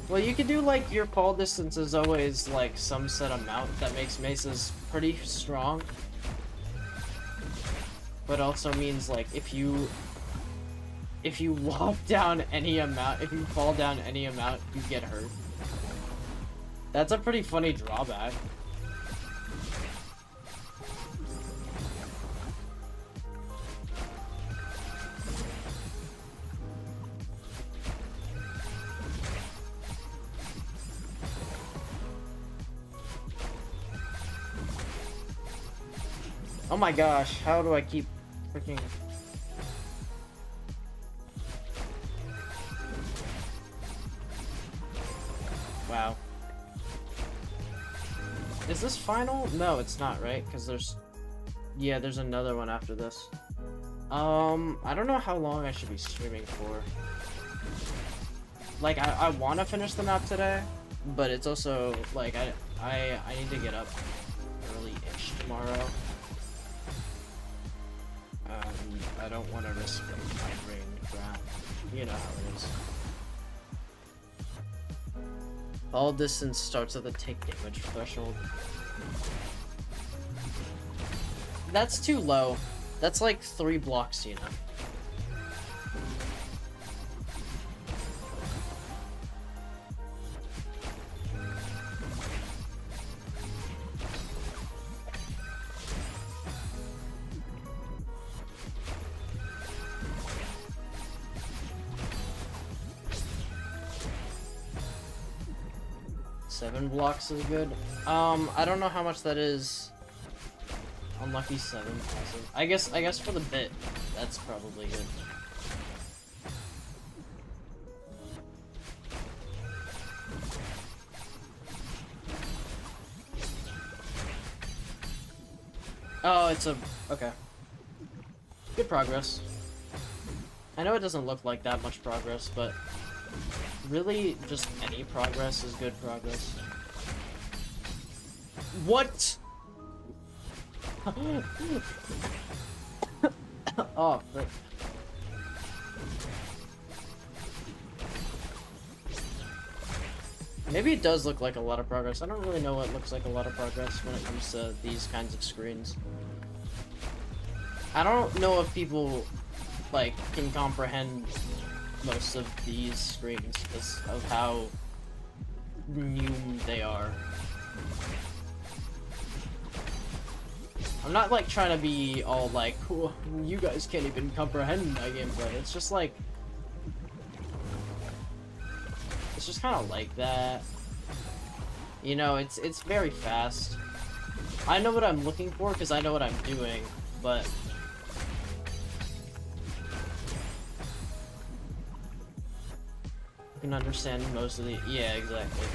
Well, you could do like your fall distance is always like some set amount that makes Mesas pretty strong. But also means like if you walk down any amount, if you fall down any amount, you get hurt. That's a pretty funny drawback. Oh my gosh, how do I keep freaking... Wow. Is this final? No, it's not, right? Because there's... Yeah, there's another one after this. I don't know how long I should be streaming for. Like, I want to finish the map today, but it's also, like, I need to get up early-ish tomorrow. I don't want to risk my brain ground. You know how it is. All distance starts at the take damage threshold. That's too low. That's like 3 blocks, you know. Seven blocks is good. I don't know how much that is. Unlucky 7 passive. I guess for the bit, that's probably good. Oh, it's a... okay. Good progress. I know it doesn't look like that much progress, but really, just any progress is good progress. What? Oh, frick. Maybe it does look like a lot of progress. I don't really know what looks like a lot of progress when it comes to these kinds of screens. I don't know if people, like, can comprehend most of these screens because of how new they are. I'm not like trying to be all like, oh, you guys can't even comprehend my gameplay. It's just like, it's just kind of like that. You know, it's very fast. I know what I'm looking for because I know what I'm doing, but I can understand most of the... yeah, exactly.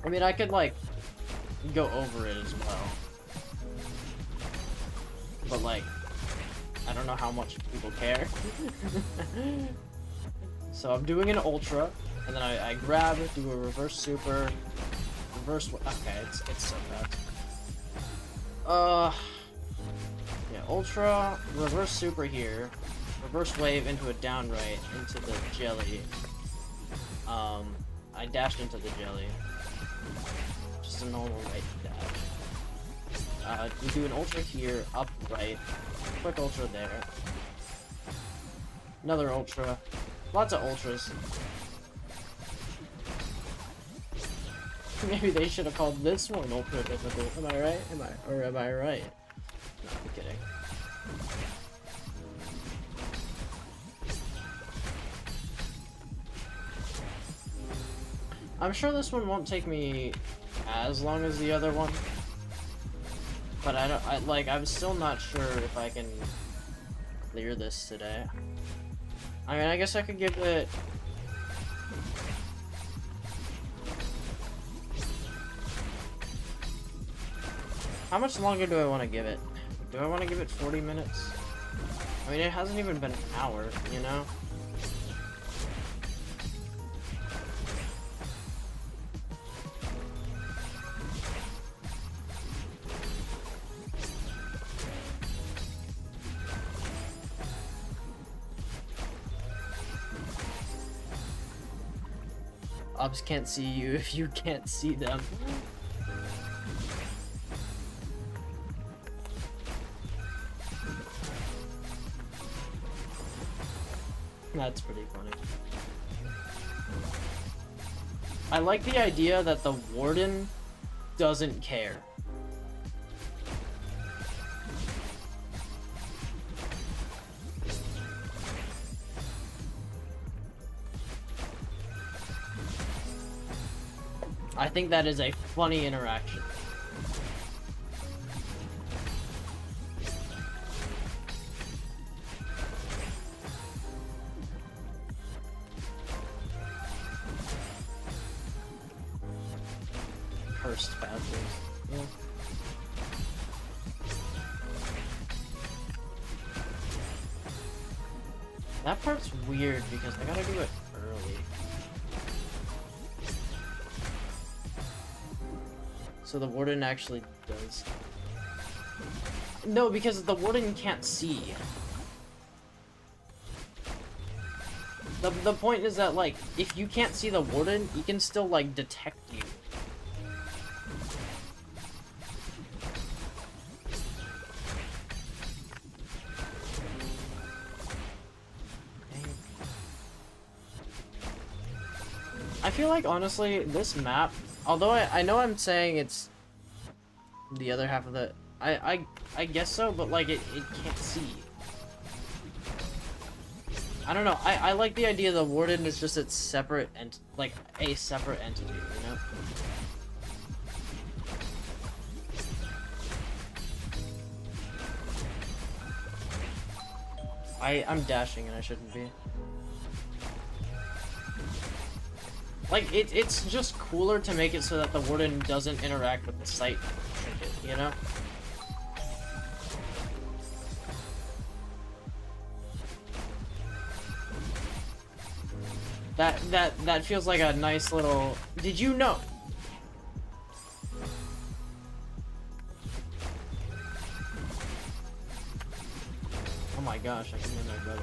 I mean, I could, like, go over it as well. But, like, I don't know how much people care. So I'm doing an ultra, and then I grab, do a reverse super, reverse... okay, it's so bad. Yeah, ultra, reverse super here, reverse wave into a down right, into the jelly. I dashed into the jelly. Just a normal right dash. We do an ultra here, up right, quick ultra there, another ultra, lots of ultras. Maybe they should have called this one ultra difficult. Am I right? Am I right? No, I'm kidding. I'm sure this one won't take me as long as the other one, but I'm still not sure if I can clear this today. I mean, I guess I could give it... How much longer do I want to give it? Do I want to give it 40 minutes? I mean, it hasn't even been an hour, you know? Ops can't see you if you can't see them. That's pretty funny. I like the idea that the warden doesn't care. I think that is a funny interaction. Cursed pathways. Yeah. That part's weird because I gotta do it early. So the warden actually does. No, because the warden can't see. The point is that, like, if you can't see the warden, he can still, like, detect you. I feel like, honestly, this map, although I know I'm saying it's the other half of the... I guess so, but, like, it can't see. I don't know, I like the idea the warden is just its separate, and like, a separate entity, you know? I'm dashing and I shouldn't be. Like, it's just cooler to make it so that the warden doesn't interact with the sight trinket, you know? That feels like a nice little... Did you know? Oh my gosh, I can hear my brother.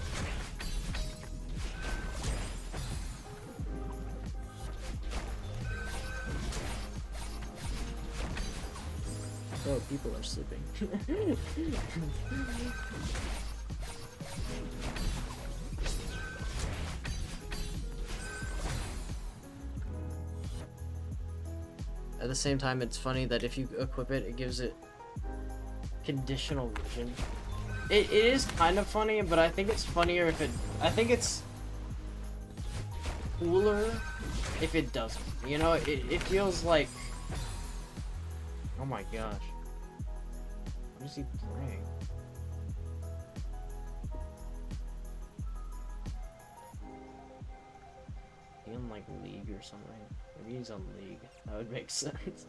Oh, people are sleeping. At the same time, it's funny that if you equip it, it gives it conditional vision. It is kind of funny, but I think it's funnier if it... I think it's cooler if it doesn't. You know, it feels like... Oh my gosh. What is he playing? He in like League or something? Maybe he's on League. That would make sense.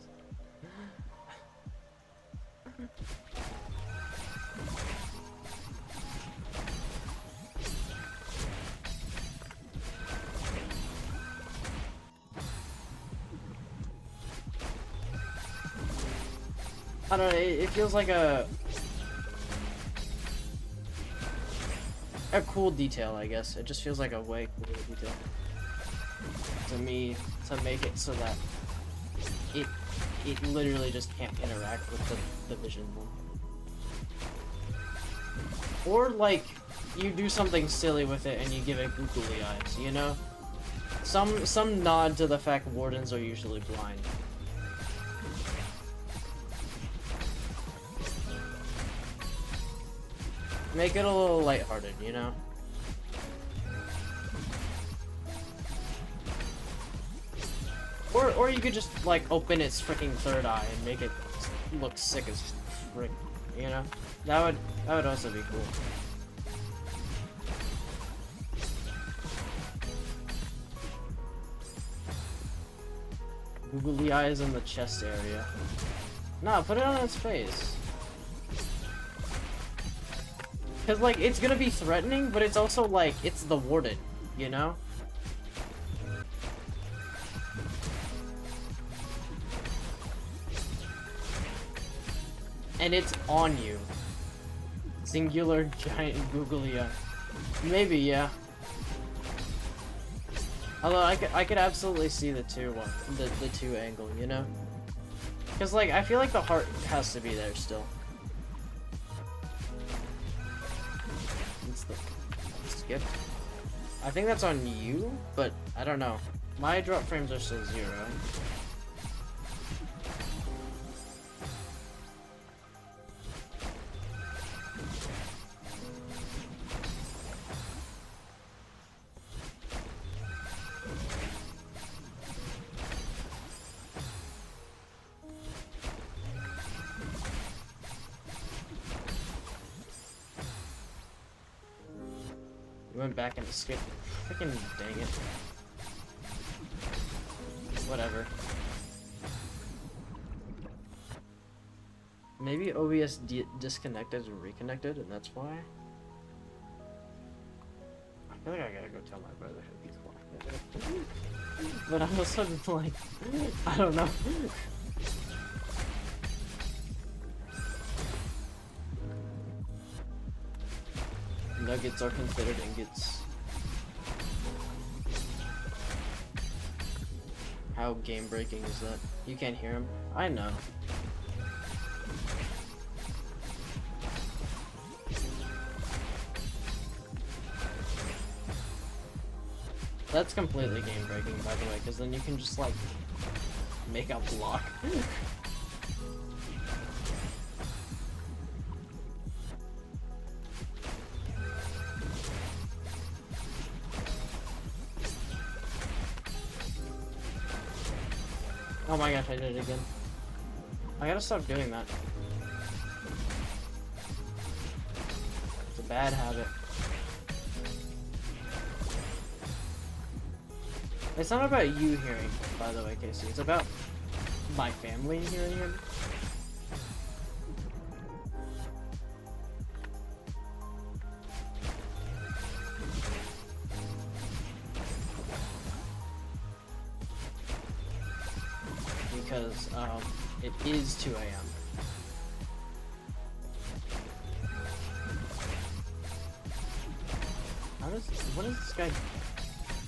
I don't know, it feels like a cool detail, I guess. It just feels like a way cooler detail to me to make it so that it it literally just can't interact with the vision one. Or, like, you do something silly with it and you give it googly eyes, you know? Some nod to the fact wardens are usually blind. Make it a little lighthearted, you know? Or you could just, like, open its freaking third eye and make it look sick as frick, you know? That would also be cool. Googly eyes in the chest area. Nah, put it on its face. Cause, like, it's gonna be threatening, but it's also, like, it's the warden, you know? And it's on you. Singular giant googly eye. Maybe, yeah. Although I could absolutely see the two angle, you know? Cause like I feel like the heart has to be there still. It's the skip. I think that's on you, but I don't know. My drop frames are still 0. Went back and skipped. Freaking dang it. Whatever. Maybe OBS disconnected and reconnected, and that's why. I feel like I gotta go tell my brother he'll be quiet. But I'm also like, I don't know. Nuggets are considered ingots. How game breaking is that? You can't hear him? I know. That's completely game breaking, by the way, because then you can just like make a block. Oh my gosh, I did it again. I gotta stop doing that. It's a bad habit. It's not about you hearing him, by the way, Casey. It's about my family hearing him. Because it is 2 a.m. What is this guy?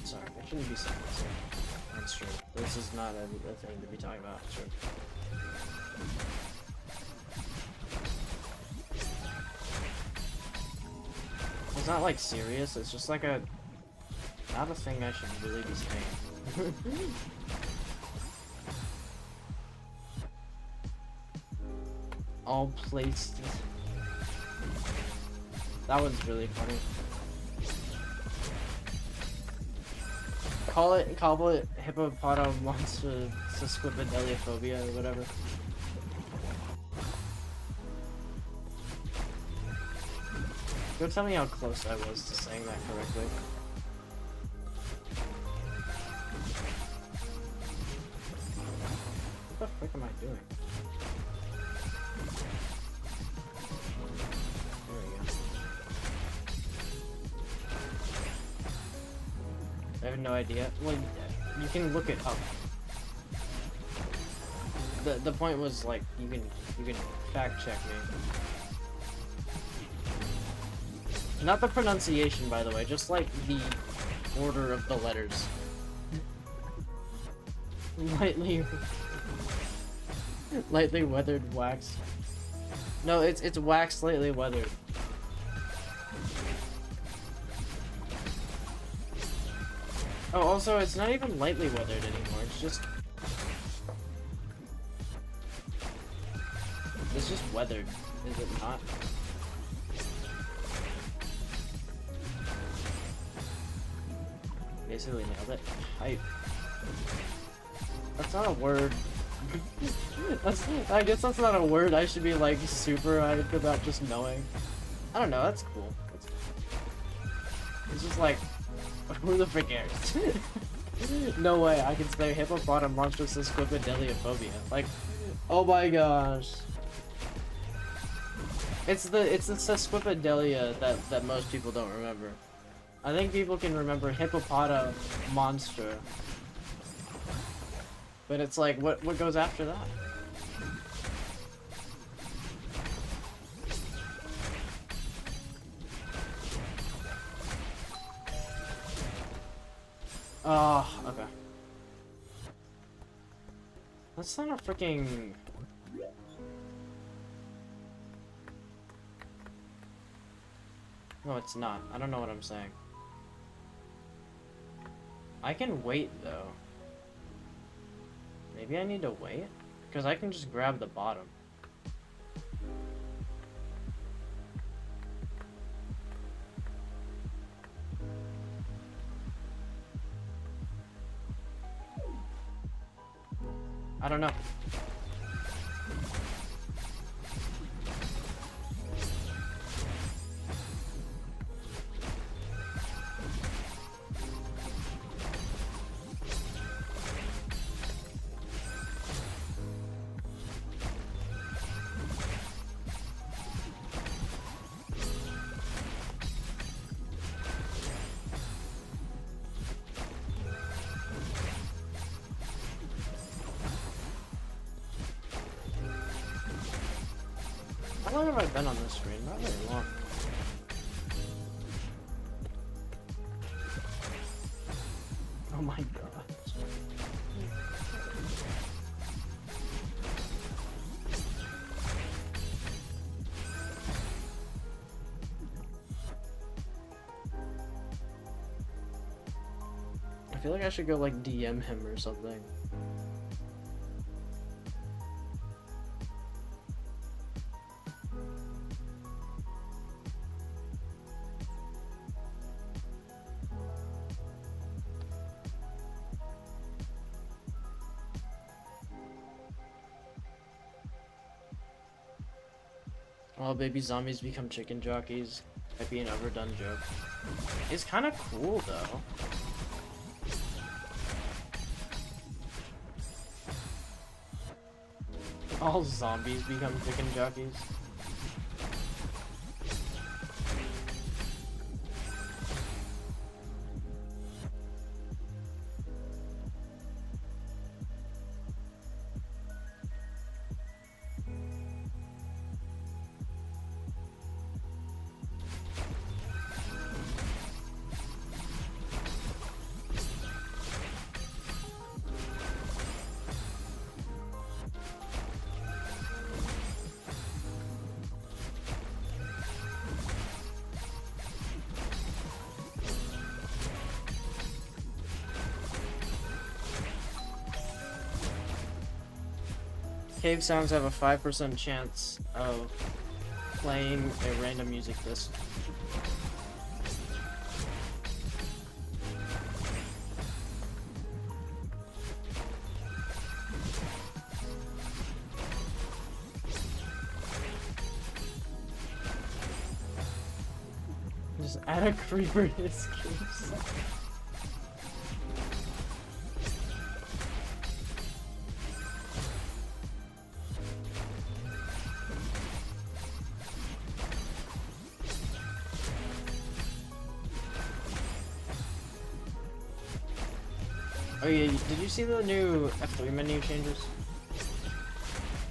Sorry, I shouldn't be saying this. That's true. This is not a thing to be talking about. True. It's not like serious. It's just like not a thing I should really be saying. All placed. That one's really funny. Call it hippopotamus monster sesquipedaliophobia or whatever. Go tell me how close I was to saying that correctly. What the frick am I doing? I have no idea. Well, you can look it up. The point was like you can fact check me. Not the pronunciation, by the way, just like the order of the letters. Lightly. Lightly weathered wax. No, it's wax slightly weathered. Oh, also, it's not even lightly weathered anymore. It's just weathered, is it not? Basically nailed it. Hype. That's not a word. I guess that's not a word I should be like super hyped about just knowing. I don't know, that's cool. It's just like, who the frick cares? No way, I can say hippopotam monstrous squipedaliophobia. Like, oh my gosh. It's the sesquipedalia that most people don't remember. I think people can remember hippopotam monster. But it's like, what goes after that? Oh, okay. That's not a freaking... No, it's not. I don't know what I'm saying. I can wait, though. Maybe I need to wait? Because I can just grab the bottom. I don't know. How long have I been on this screen? Not very long. Oh my god. I feel like I should go like DM him or something. All baby zombies become chicken jockeys. Might be an overdone joke. It's kind of cool though. All zombies become chicken jockeys. Cave sounds have a 5% chance of playing a random music disc. Just add a creeper to his cave sound. Oh yeah, did you see the new F3 menu changes?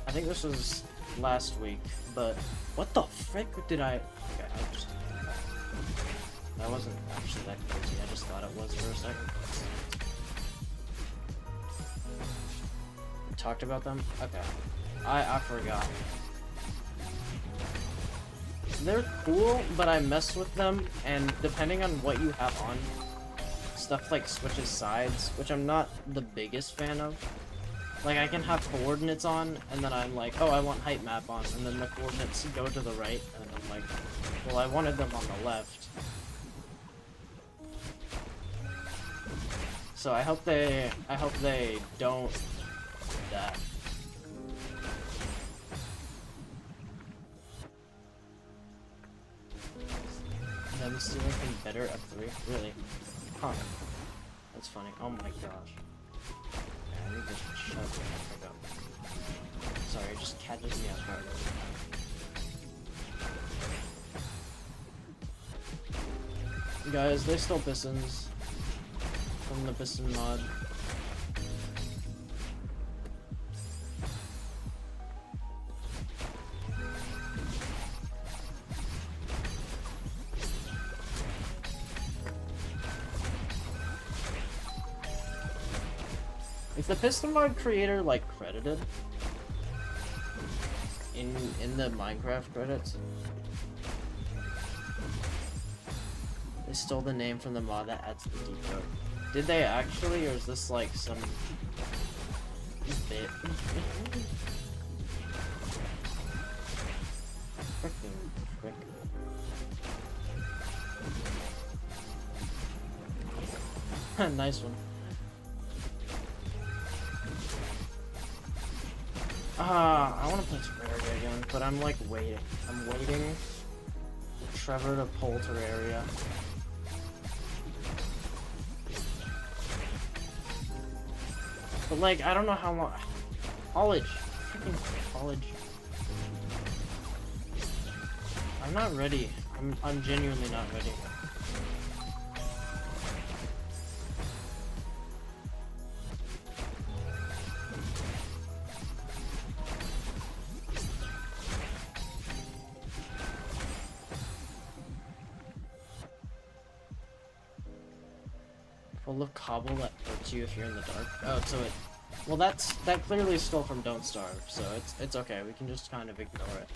I think this was last week, but what the frick did I... Okay, I just... That wasn't actually that crazy, I just thought it was for a second. We talked about them? Okay. I forgot. They're cool, but I mess with them, and depending on what you have on, stuff like switches sides, which I'm not the biggest fan of. Like, I can have coordinates on, and then I'm like, oh, I want height map on, and then the coordinates go to the right, and I'm like, well, I wanted them on the left. So I hope they don't do that. Them stealing thing better at 3? Really? Huh. That's funny. Oh my gosh. Yeah, I need to shut the fuck up. Sorry, it just catches me off guard. Guys, they stole pistons from the piston mod. Is the piston mod creator like credited in the Minecraft credits? They stole the name from the mod that adds the deep joke. Did they actually, or is this like some bit? Frickin' frick. Nice one. I want to play Terraria again, but I'm like waiting. I'm waiting for Trevor to pull Terraria. But like, I don't know how long. College. Freaking college. I'm not ready. I'm genuinely not ready. Full of cobble that hurts you if you're in the dark. Oh, so it. Well, that clearly stole from Don't Starve, so it's okay. We can just kind of ignore it.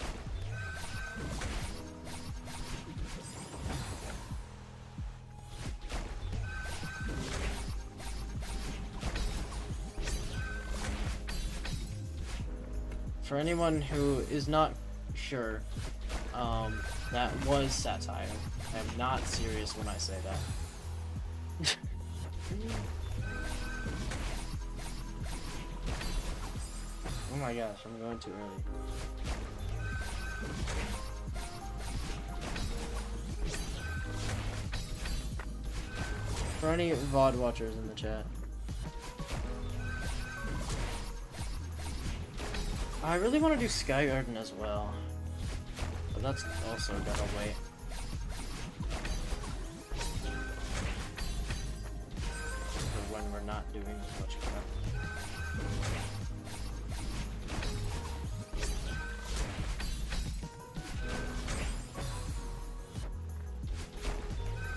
For anyone who is not sure, that was satire. I'm not serious when I say that. Oh my gosh, I'm going too early. For any VOD watchers in the chat, I really want to do Sky Garden as well, but that's also gotta wait. For when we're not doing as much crap.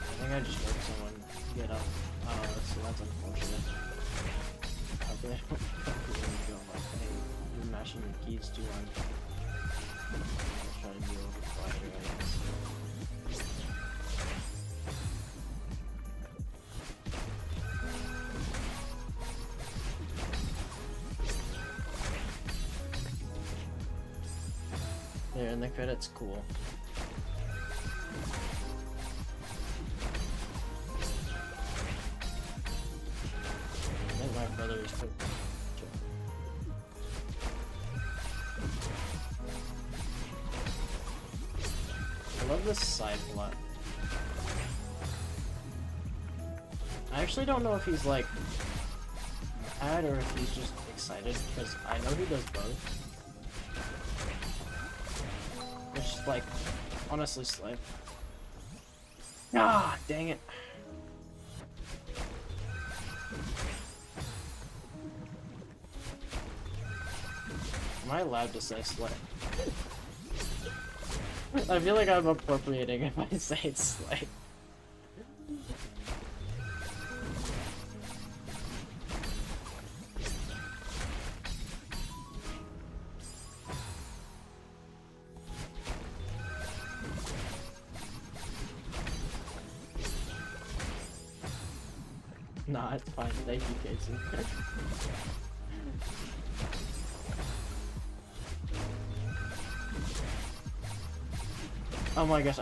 I think I just heard someone get up, so that's unfortunate. Okay. You're mashing the keys too hard. I'll try to do it quieter, I guess. There, and the credit's cool. I think my brother is put. I love this side plot. I actually don't know if he's like mad or if he's just excited, because I know he does both. Which is like, honestly, slay. Ah, dang it. Am I allowed to say slay? I feel like I'm appropriating if I say it's slay. Nah, it's fine. Thank you, Casey. Oh my gosh,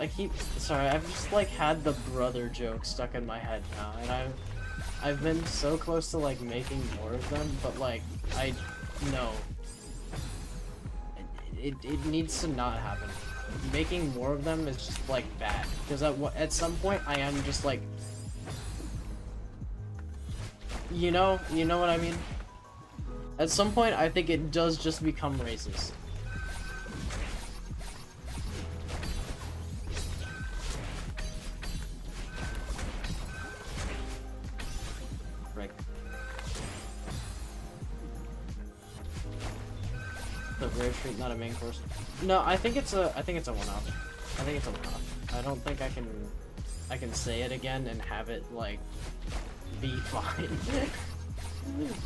sorry, I've just like had the brother joke stuck in my head now, and I've been so close to like making more of them, but like, I know. It needs to not happen. Making more of them is just like bad, because at some point I am just like, you know what I mean? At some point I think it does just become racist. Right. The rare treat, not a main course. No, I think it's a one-off. I think it's a one-off. I don't think I can say it again and have it like be fine.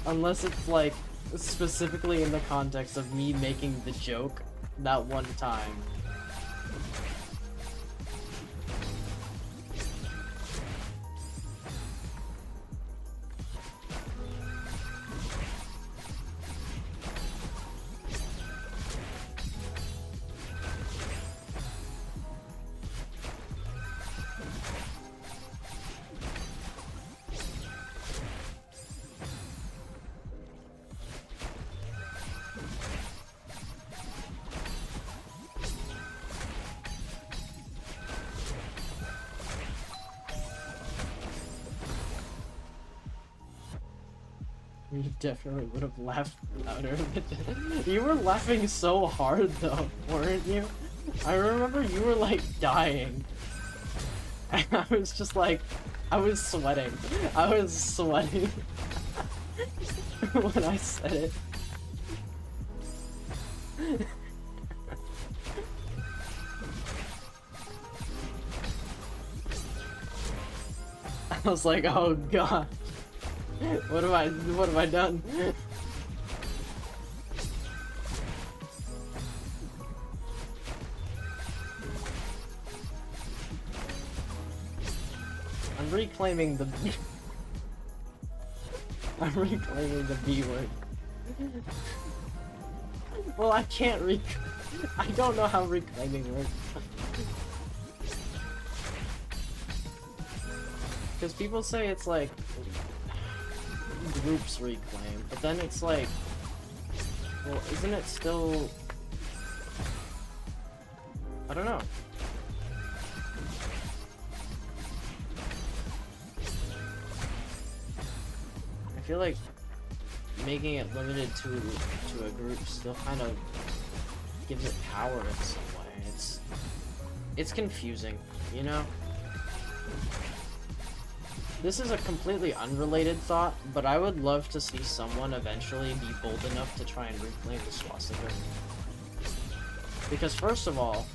Unless it's like specifically in the context of me making the joke that one time. You definitely would have laughed louder. You were laughing so hard though, weren't you? I remember you were like dying. And I was just like, I was sweating. I was sweating when I said it. I was like, oh god. What have I done? I'm reclaiming the I'm reclaiming the B word. Well, I can't I don't know how reclaiming works. Because people say it's like groups reclaim, but then it's like, well, isn't it still, I don't know. I feel like making it limited to a group still kind of gives it power in some way. It's confusing, you know? This is a completely unrelated thought, but I would love to see someone eventually be bold enough to try and reclaim the swastika. Because first of all,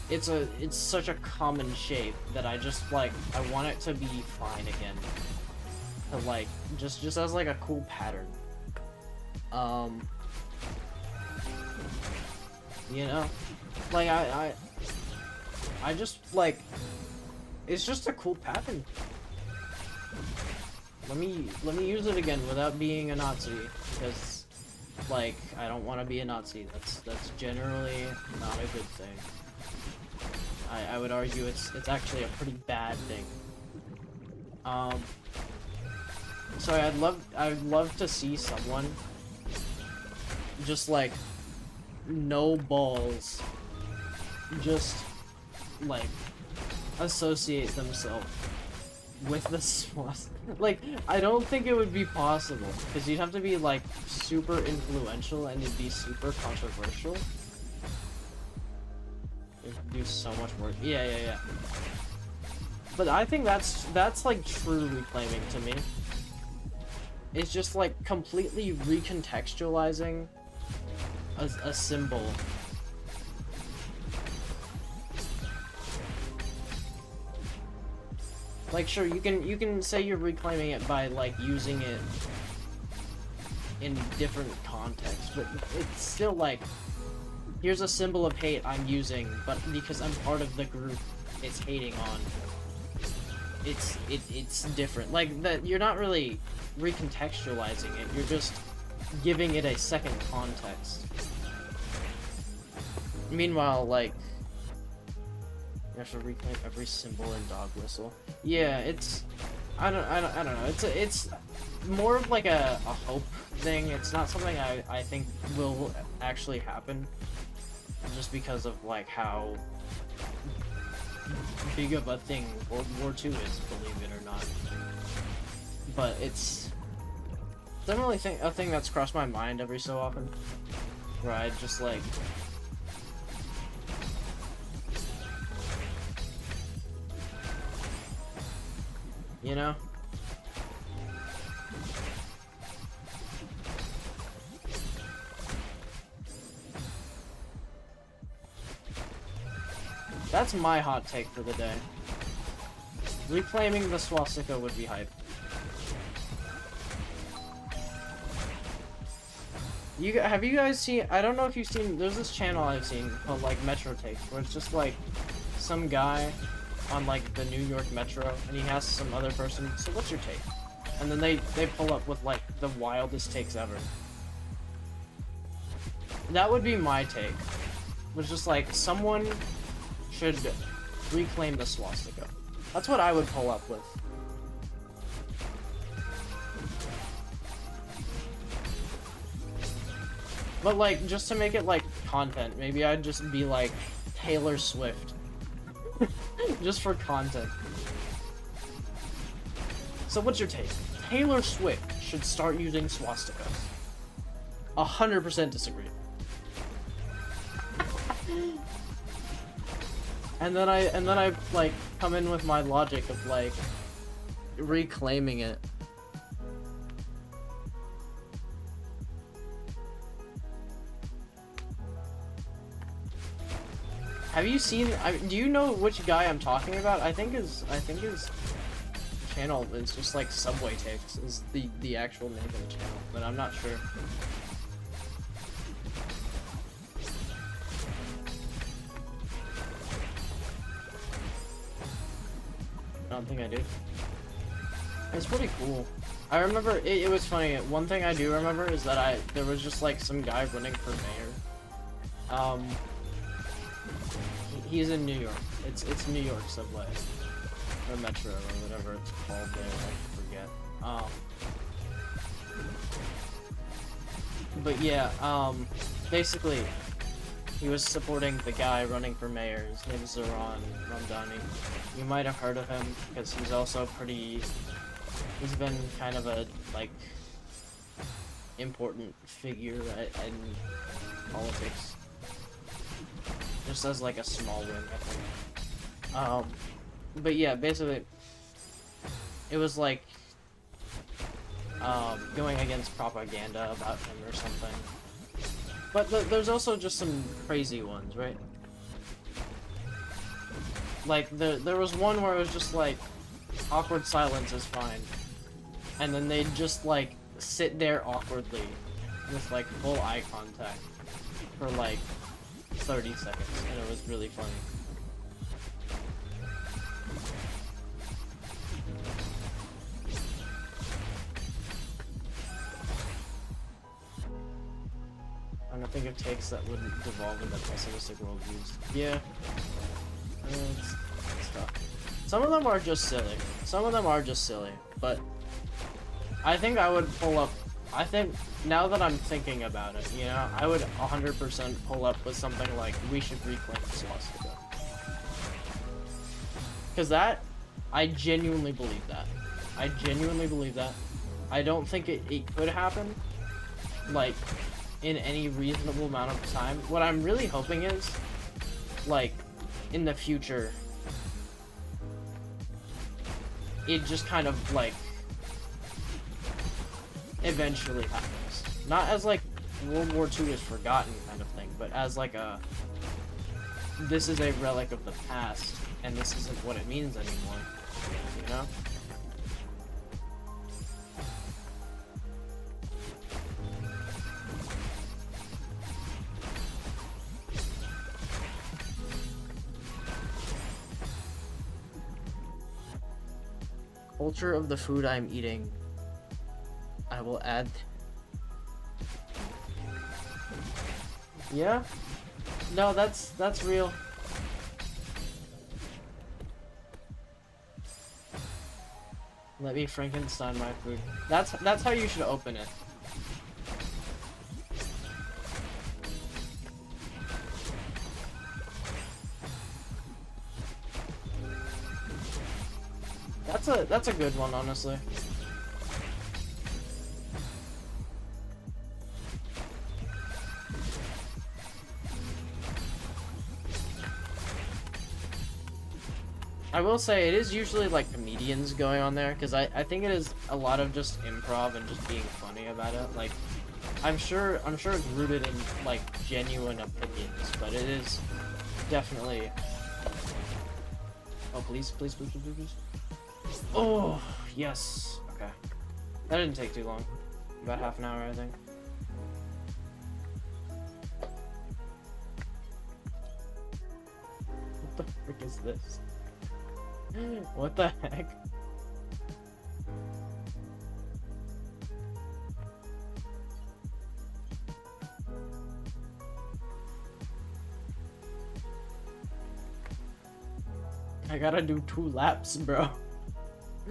it's such a common shape that I just like, I want it to be fine again. To like, just as like a cool pattern. You know? Like I just like, it's just a cool pattern. Let me use it again without being a Nazi, because like I don't want to be a Nazi. That's generally not a good thing. I would argue it's actually a pretty bad thing. So I'd love to see someone just like no balls, just like associate themselves with the swastika. Like, I don't think it would be possible, because you'd have to be like super influential and it'd be super controversial. It'd do so much work. Yeah. But I think that's like true reclaiming to me. It's just like completely recontextualizing a symbol. Like, sure, you can say you're reclaiming it by like using it in different contexts, but it's still like, here's a symbol of hate I'm using, but because I'm part of the group it's hating on. it's different. Like that, you're not really recontextualizing it. You're just giving it a second context. Meanwhile, like, you have to reclaim every symbol in dog whistle. Yeah, it's I don't know. It's more of like a hope thing. It's not something I think will actually happen, just because of like how big of a thing World War II is, believe it or not. But it's definitely a thing that's crossed my mind every so often, where I just like, you know? That's my hot take for the day. Reclaiming the swastika would be hype. Have you guys seen, I don't know if you've seen, there's this channel I've seen called like Metro Takes, where it's just like some guy on like the New York Metro, and he has some other person, so what's your take? And then they pull up with like the wildest takes ever. That would be my take. It was just like, someone should reclaim the swastika. That's what I would pull up with. But like, just to make it like content, maybe I'd just be like Taylor Swift. Just for content. So what's your take? Taylor Swift should start using swastikas. 100% disagree. And then I like come in with my logic of like reclaiming it. Have you seen? Do you know which guy I'm talking about? I think his channel is just like Subway Takes is the actual name of the channel, but I'm not sure. I don't think I do. It's pretty cool. I remember it was funny. One thing I do remember is that there was just like some guy running for mayor. He's in New York. It's New York Subway or Metro or whatever it's called there. I forget. But yeah. Basically, he was supporting the guy running for mayor. His name is Zoran Ramdani. You might have heard of him because he's also pretty. He's been kind of a like important figure in politics. Just as like a small win, I think. But yeah, basically, it was like going against propaganda about him or something. But there's also just some crazy ones, right? Like there was one where it was just like awkward silence is fine, and then they'd just like sit there awkwardly with like full eye contact for like 30 seconds, and it was really funny. I don't think of takes that wouldn't devolve into pessimistic worldviews. Yeah. It's tough. Some of them are just silly. Some of them are just silly, but I think I would pull up. I think now that I'm thinking about it, you know, I would 100% pull up with something like, we should reclaim the swastika. Because that, I genuinely believe that. I genuinely believe that. I don't think it could happen, like, in any reasonable amount of time. What I'm really hoping is, like, in the future, it just kind of, like, eventually happens. Not as, like, World War II is forgotten kind of thing, but as, like, this is a relic of the past, and this isn't what it means anymore, you know? culture of the food I'm eating. I will add. Yeah? No, that's real. Let me Frankenstein my food. That's how you should open it. That's a good one, honestly. I will say it is usually like comedians going on there, because I think it is a lot of just improv and just being funny about it. Like I'm sure it's rooted in like genuine opinions, but it is definitely. Oh please. Oh yes. Okay. That didn't take too long. About half an hour, I think. What the frick is this? What the heck? I gotta do 2 laps, bro. I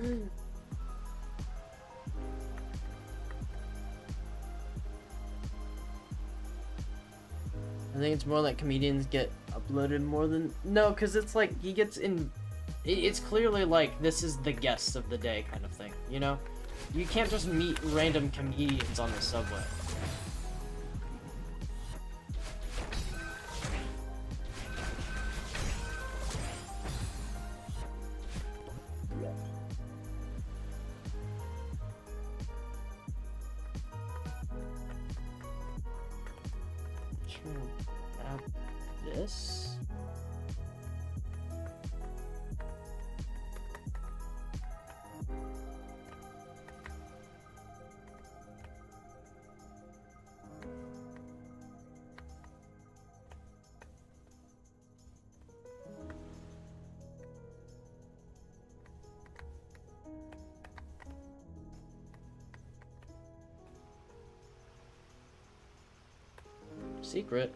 think it's more like comedians get uploaded more than... No, because it's like he gets in... It's clearly like this is the guest of the day kind of thing, you know? You can't just meet random comedians on the subway. Add this. Secret.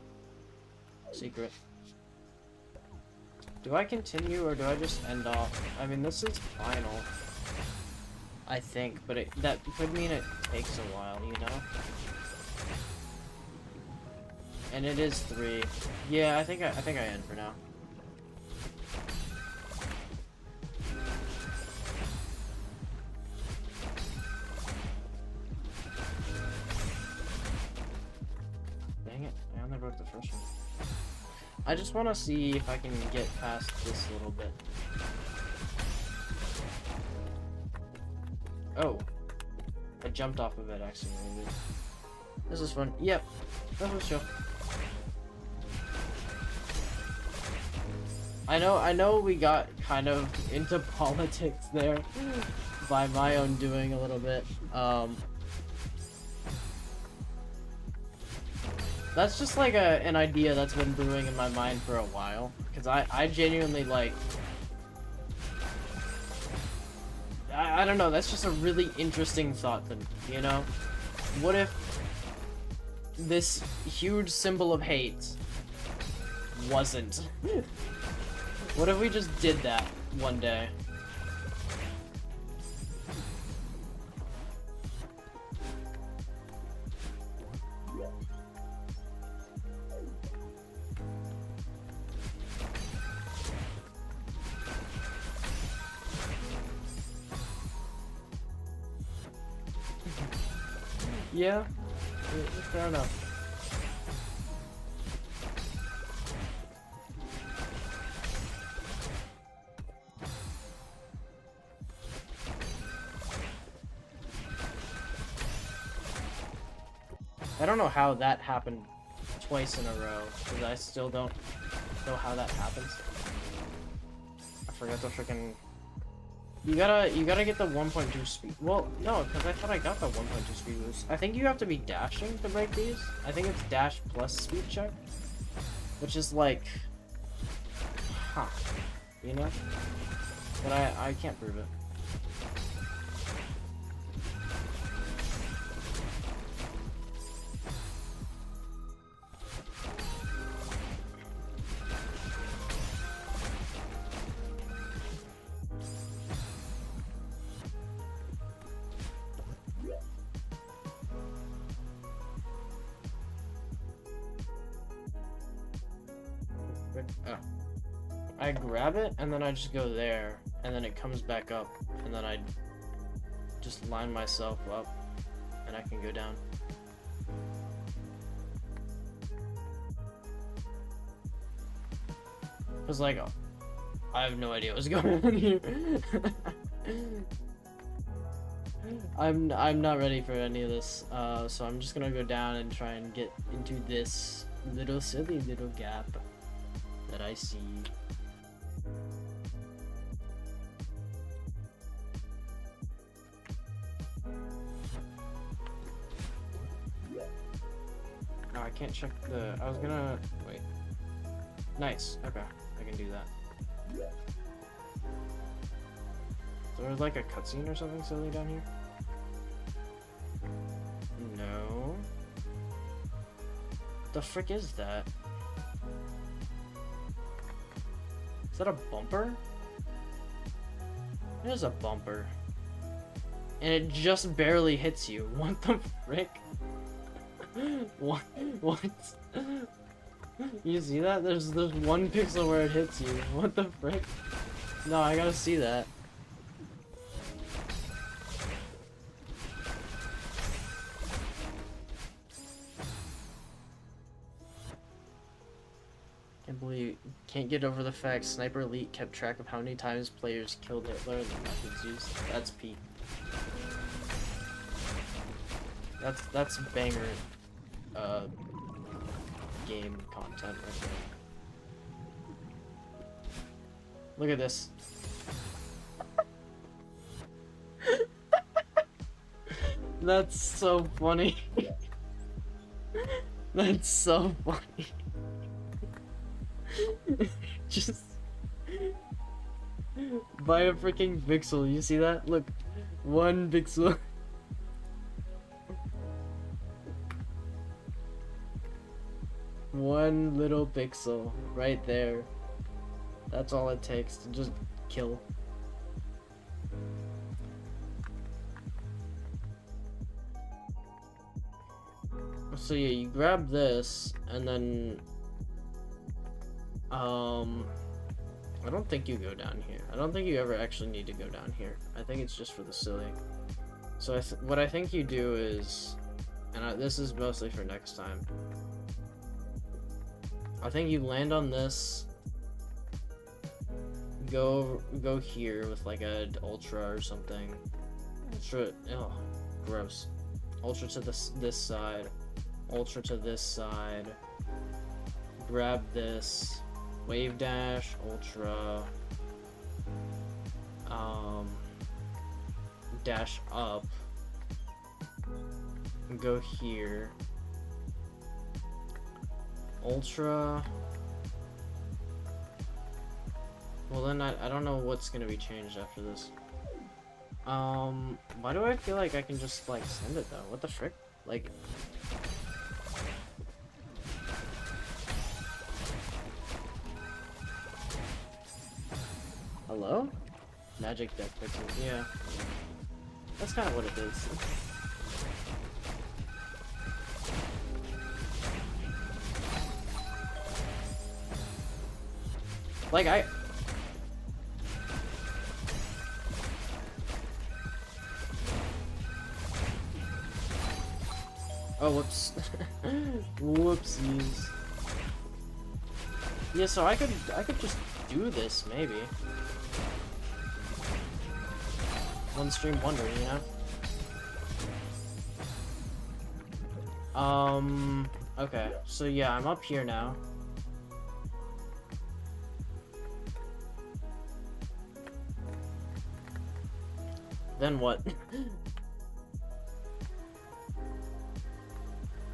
Do I continue or do I just end off? I mean, this is final, I think, but that could mean it takes a while, you know? And it is 3. Yeah, I think I end for now. Dang it, I only broke the first one. I just want to see if I can get past this little bit. Oh. I jumped off of it accidentally. This is fun. Yep. That was chill. I know we got kind of into politics there by my own doing a little bit. That's just like an idea that's been brewing in my mind for a while. Because I genuinely like... I don't know, that's just a really interesting thought to me, you know? What if this huge symbol of hate wasn't? What if we just did that one day? Yeah, fair enough. I don't know how that happened twice in a row, because I still don't know how that happens. I forgot the freaking... You gotta get the 1.2 speed. Well, no, because I thought I got the 1.2 speed boost. I think you have to be dashing to break these. I think it's dash plus speed check, which is like, huh, you know? But I can't prove it. I grab it, and then I just go there, and then it comes back up, and then I just line myself up, and I can go down. Cause like, I have no idea what's going on here. I'm not ready for any of this, so I'm just gonna go down and try and get into this little silly little gap that I see. No, I can't check the. I was gonna wait. Nice. Okay, I can do that. So there's like a cutscene or something silly down here? No. The frick is that? Is that a bumper? It is a bumper. And it just barely hits you. What the frick? What? What? You see that? There's 1 pixel where it hits you. What the frick? No, I gotta see that. Can't believe, can't get over the fact Sniper Elite kept track of how many times players killed Hitler and the methods used. That's peak. That's banger game content right there. Look at this. That's so funny. That's so funny. Just by a freaking pixel. You see that? Look, 1 pixel. One little pixel right there. That's all it takes to just kill. So yeah, you grab this and then I don't think you go down here. I don't think you ever actually need to go down here. I think it's just for the silly. So what I think you do is, and this is mostly for next time, I think you land on this, go here with like a ultra or something. Ultra, oh, gross. Ultra to this side, ultra to this side. Grab this, wave dash, ultra, dash up, go here. Ultra. Well then I don't know what's gonna be changed after this. Why do I feel like I can just like send it though? What the frick? Like, hello? Magic deck pixels, yeah. That's kind of what it is. Like, oh, whoops. Whoopsies. Yeah, so I could just do this, maybe. One stream wonder, you know? Okay, so yeah, I'm up here now. Then what?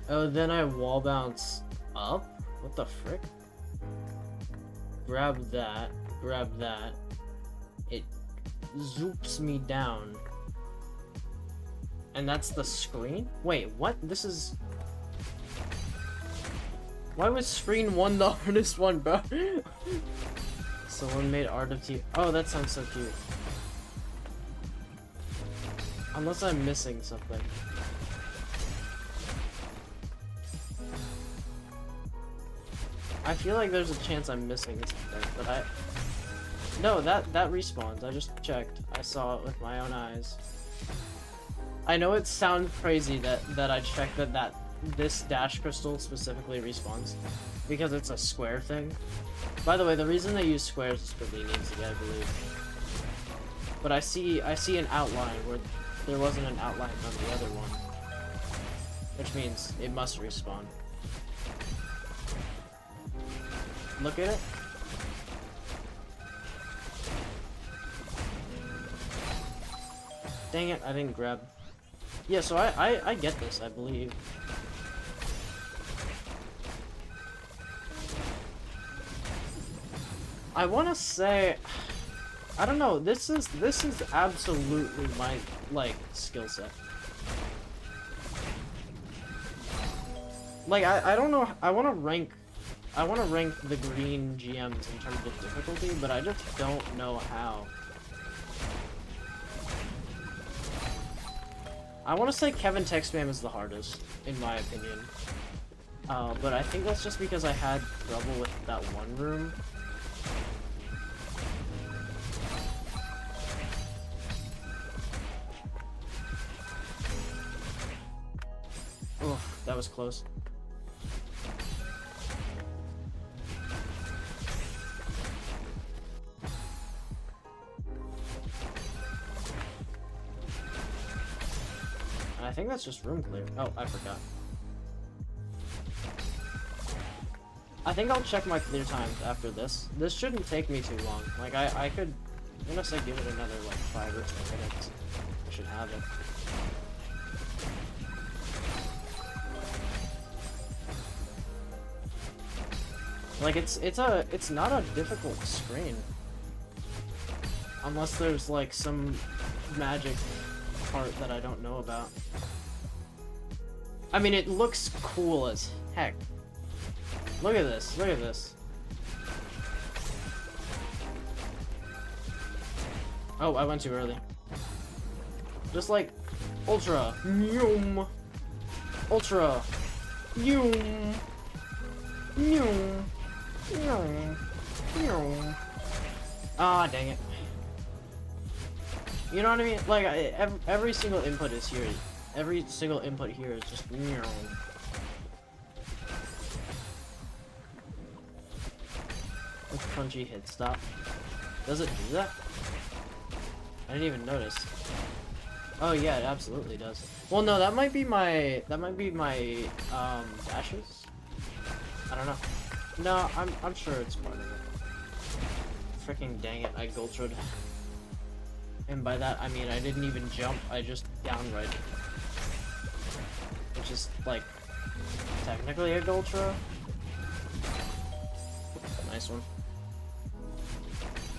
Oh, then I wall bounce up? What the frick? Grab that, it zoops me down. And that's the screen? Wait, what? This is... Why was screen 1 the hardest one, bro? Someone made art of T. Oh, that sounds so cute. Unless I'm missing something. I feel like there's a chance I'm missing something, but I... No, that respawns. I just checked. I saw it with my own eyes. I know it sounds crazy that I checked that this dash crystal specifically respawns, because it's a square thing. By the way, the reason they use squares is for leniency, I believe. But I see an outline where there wasn't an outline on the other one, which means it must respawn. Look at it. Dang it, I didn't grab. Yeah, so I get this, I believe. I want to say, I don't know, this is absolutely my, like, skill set. Like, I don't know, I want to rank the green GMs in terms of difficulty, but I just don't know how. I want to say Kevin Tech Spam is the hardest, in my opinion. But I think that's just because I had trouble with that one room. Oh, that was close. I think that's just room clear. Oh, I forgot. I think I'll check my clear times after this. This shouldn't take me too long. Like, I could, unless I give it another, like, 5 or 10 minutes, I should have it. Like, it's not a difficult screen. Unless there's, like, some magic part that I don't know about. I mean, it looks cool as heck. Look at this, look at this. Oh, I went too early. Just like, Ultra, Yum. Ultra, Yum. Yum. Yum. Yum. Ah, dang it. You know what I mean? Like, every single input is here. Every single input here is just... With crunchy hit stop. Does it do that? I didn't even notice. Oh yeah, it absolutely does. Well, no, that might be my... dashes? I don't know. No, I'm sure it's part of it. Freaking dang it, I gultroed. And by that, I mean I didn't even jump, I just downright. Which is, like, technically a Gultra. Nice one.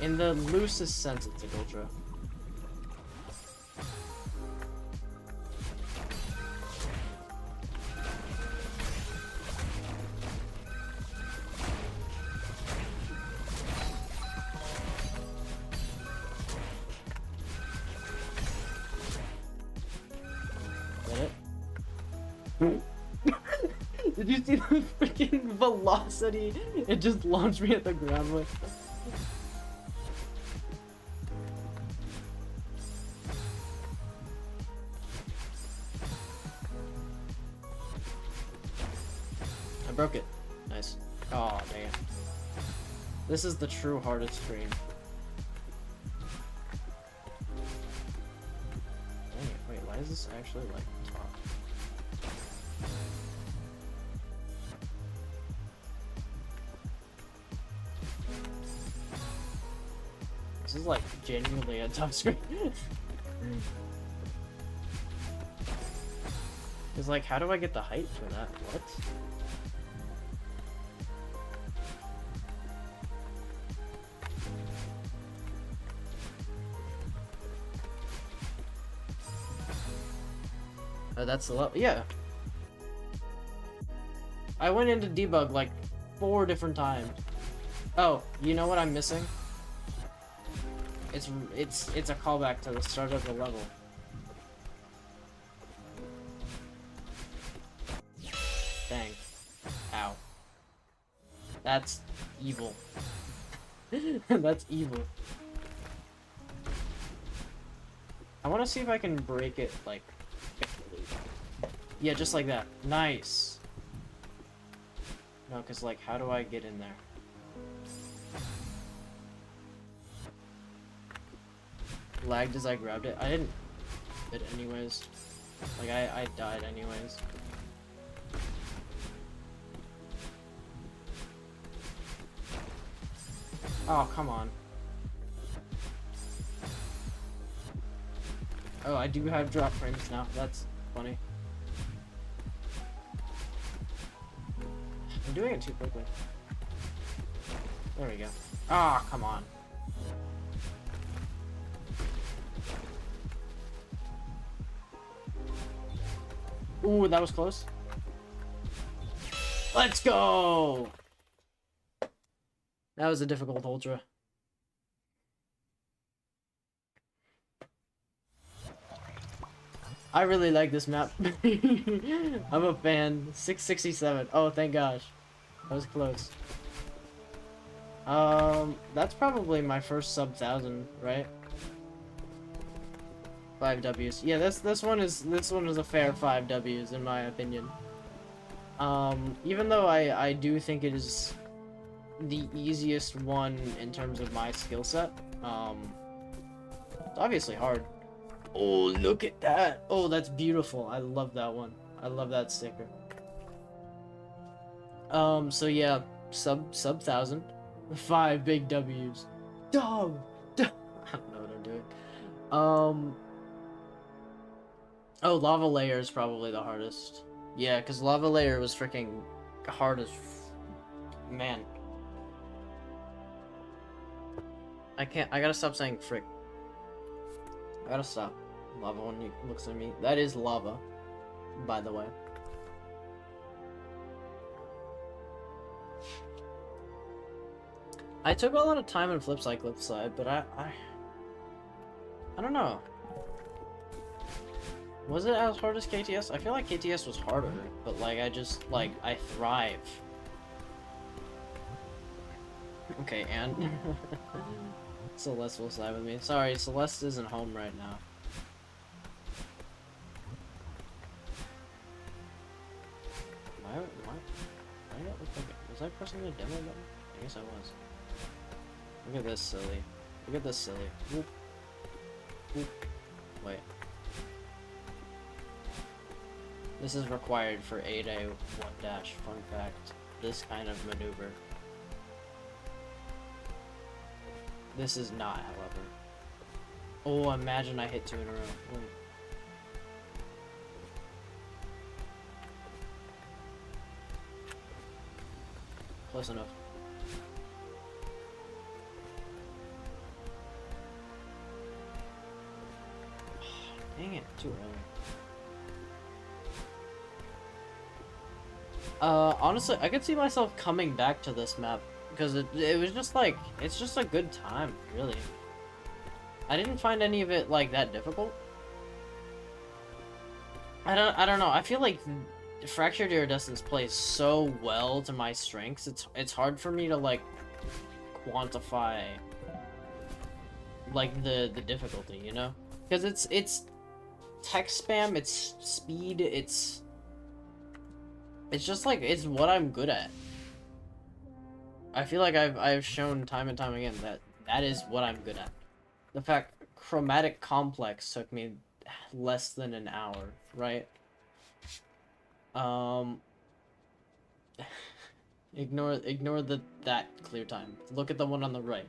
In the loosest sense, it's a Gultra. Did you see the freaking velocity it just launched me at the ground with? I broke it. Nice. Oh, dang it. This is the true hardest screen. Dang it, wait, why is this actually like top? This is like genuinely a tough screen. It's like, how do I get the height for that? What? Oh, that's the level. Yeah. I went into debug like 4 different times. Oh, you know what I'm missing? It's a callback to the start of the level. Dang. Ow. That's evil. That's evil. I want to see if I can break it, like, carefully. Yeah, just like that. Nice. No, because, like, how do I get in there? Lagged as I grabbed it. I didn't it anyways. Like, I died anyways. Oh, come on. Oh, I do have drop frames now. That's funny. I'm doing it too quickly. There we go. Ah, oh, come on. Ooh, that was close. Let's go! That was a difficult ultra. I really like this map. I'm a fan. 667. Oh, thank gosh. That was close. That's probably my first sub 1000, right? 5 W's. Yeah, this one is a fair 5 W's in my opinion. Even though I do think it is the easiest one in terms of my skill set. It's obviously hard. Oh, look at that. Oh, that's beautiful. I love that one. I love that sticker. So yeah, sub 1000. 5 big W's. Dog. I don't know what I'm doing. Oh, lava layer is probably the hardest. Yeah, because lava layer was freaking hard as man. I gotta stop saying frick. I gotta stop. Lava when he looks at me. That is lava, by the way. I took a lot of time in Flipside Cliffside, but I don't know. Was it as hard as KTS? I feel like KTS was harder, but like I thrive. Okay, and Celeste will side with me. Sorry, Celeste isn't home right now. Why did it look like it? Was I pressing the demo button? I guess I was. Look at this silly. Look at this silly. Whoop. Whoop. Wait. This is required for 8A 1-. Fun fact. This kind of maneuver. This is not, however. Oh, imagine I hit 2 in a row. Ooh. Close enough. Dang it, too early. Honestly, I could see myself coming back to this map because it was just like, it's just a good time, really. I didn't find any of it like that difficult. I don't know. I feel like Fractured Iridescence plays so well to my strengths. It's hard for me to like quantify like the difficulty, you know? Because it's text spam, it's speed, it's just like, it's what I'm good at. I feel like I've shown time and time again that is what I'm good at. The fact Chromatic Complex took me less than an hour, right? Ignore that clear time. Look at the one on the right.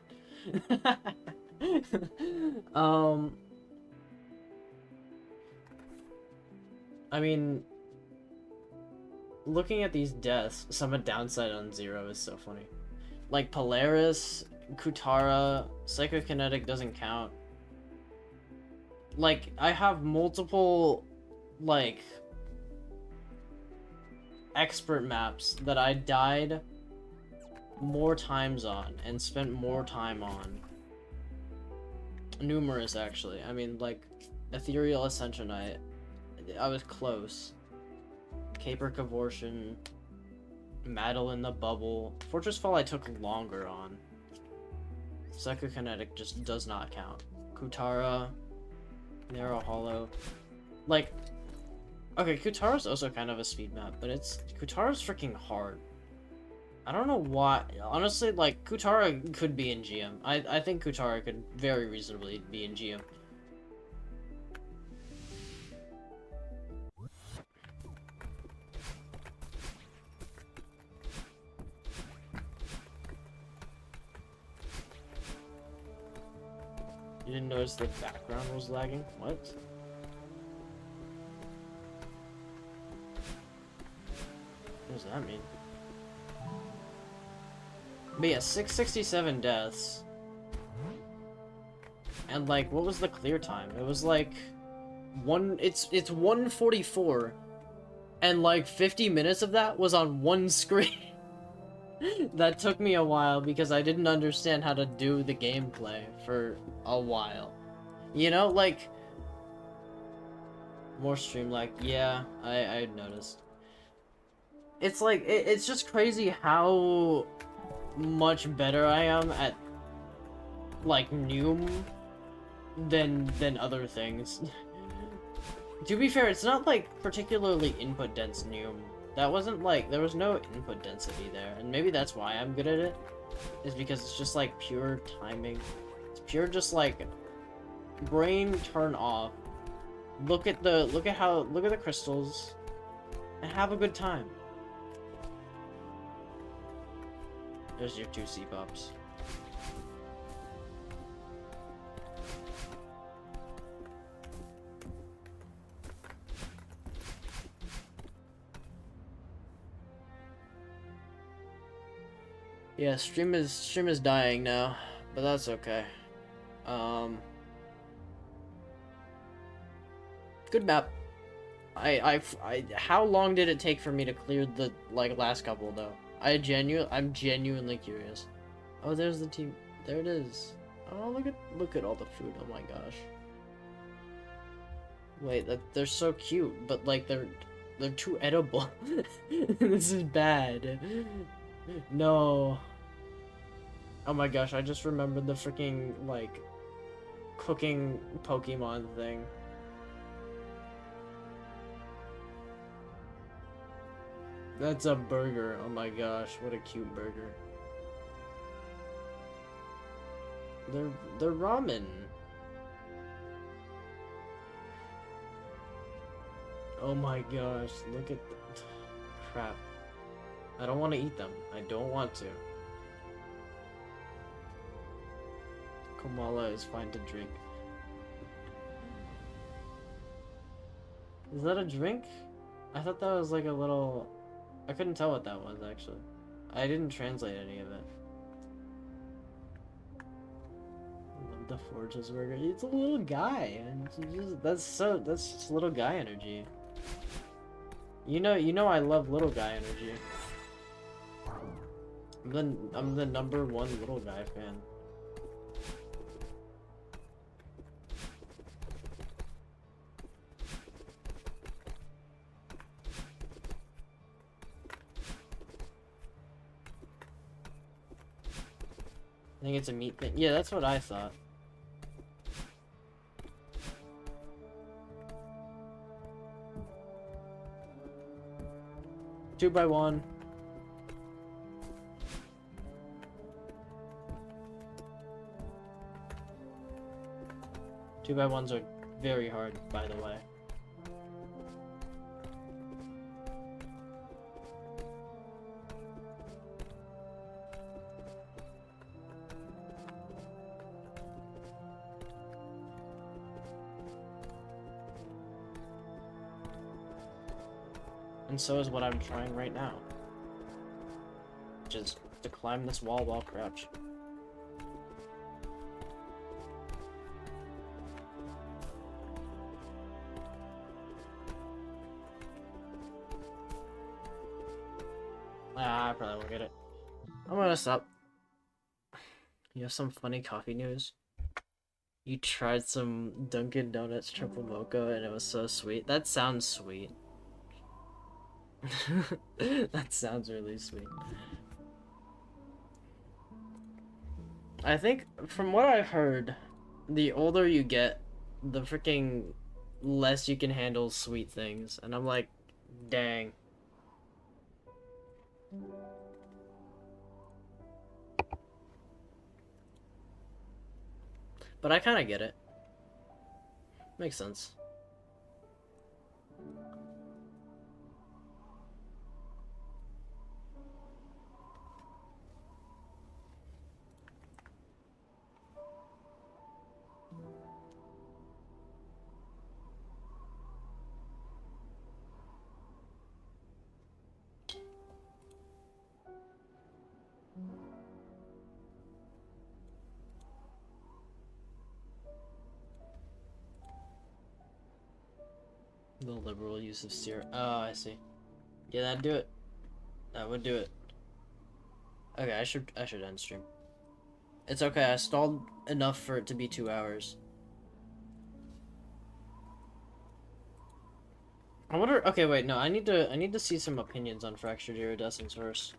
I mean, looking at these deaths, some of downside on 0 is so funny. Like Polaris, Kutara, Psychokinetic doesn't count. Like, I have multiple, like, expert maps that I died more times on and spent more time on. Numerous, actually. I mean, like, Ethereal Ascension, I was close. Caper Cavortion. Madeline the Bubble. Fortress Fall I took longer on. Psychokinetic just does not count. Kutara, Narrow Hollow. Like, okay, Kutara's also kind of a speed map, but Kutara's freaking hard. I don't know why. Honestly, like, Kutara could be in GM. I think Kutara could very reasonably be in GM. You didn't notice the background was lagging? What? What does that mean? But yeah, 667 deaths. And like, what was the clear time? It was like it's 1:44, and like 50 minutes of that was on one screen. That took me a while because I didn't understand how to do the gameplay for a while. You know, like more stream lag. Yeah, I noticed. It's like it's just crazy how much better I am at like Noom than other things. To be fair, it's not like particularly input dense Noom. That wasn't like, there was no input density there, and maybe that's why I'm good at it, is because it's just like pure timing. It's pure just like brain turn off. Look at the crystals and have a good time. There's your 2 C-pops. Yeah, stream is dying now, but that's okay. Good map. How long did it take for me to clear the like last couple though? I'm genuinely curious. Oh, there's the team. There it is. Oh, look at all the food. Oh my gosh. Wait, they're so cute, but like they're too edible. This is bad. No. Oh my gosh, I just remembered the freaking like cooking Pokemon thing. That's a burger. Oh my gosh, what a cute burger. They're ramen. Oh my gosh, look at the crap. I don't want to eat them. I don't want to. Kamala is fine to drink. Is that a drink? I thought that was like a little... I couldn't tell what that was, actually. I didn't translate any of it. I love the Forge's burger. It's a little guy. And that's just little guy energy. You know I love little guy energy. I'm the #1 little guy fan. I think it's a meat thing. Yeah, that's what I thought. Two by one. Two by ones are very hard, by the way. And so is what I'm trying right now. Which is to climb this wall while crouched. Ah, I probably won't get it. I'm gonna stop. You have some funny coffee news? You tried some Dunkin' Donuts triple mocha and it was so sweet. That sounds sweet. That sounds really sweet. I think from what I've heard, the older you get, the freaking less you can handle sweet things. And I'm like, dang. But I kind of get it. Makes sense. The liberal use of steer. Oh, I see. Yeah, that'd do it. That would do it. Okay, I should end stream. It's okay. I stalled enough for it to be 2 hours. I wonder. Okay, wait. No, I need to see some opinions on fractured iridescence first.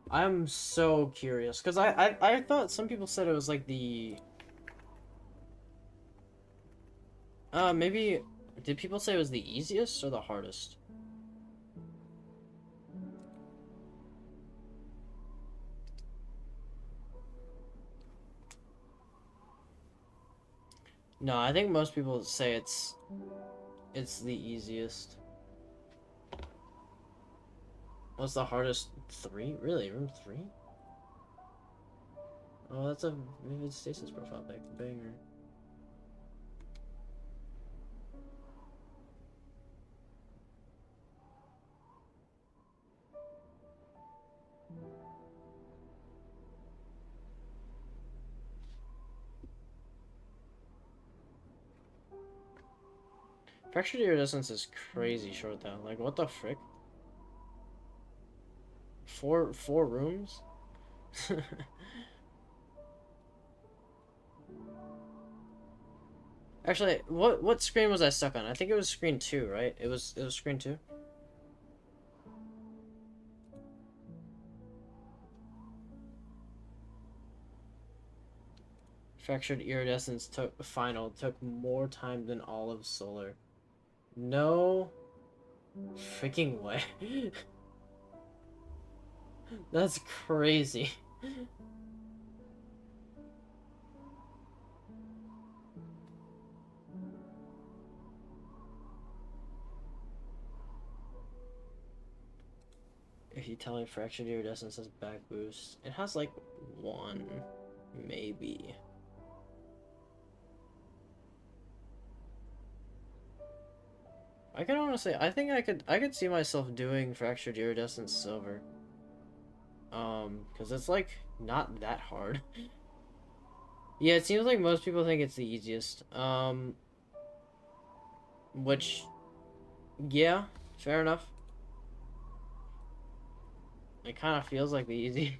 I'm so curious because I thought some people said it was like the. Maybe. Did people say it was the easiest or the hardest? No, I think most people say it's the easiest. What's the hardest? 3? Really? Room 3? Oh, that's a vivid stasis profile pic. Banger. Fractured iridescence is crazy short though. Like, what the frick? Four rooms? Actually, what screen was I stuck on? I think it was screen 2, right? It was screen 2. Fractured iridescence took more time than all of solar. No freaking way. That's crazy. If you tell me fractured iridescence has back boost, it has like one, maybe. I can honestly, I think I could see myself doing fractured iridescence silver. Because it's like not that hard. Yeah, it seems like most people think it's the easiest. Which, yeah, fair enough. It kind of feels like the easy.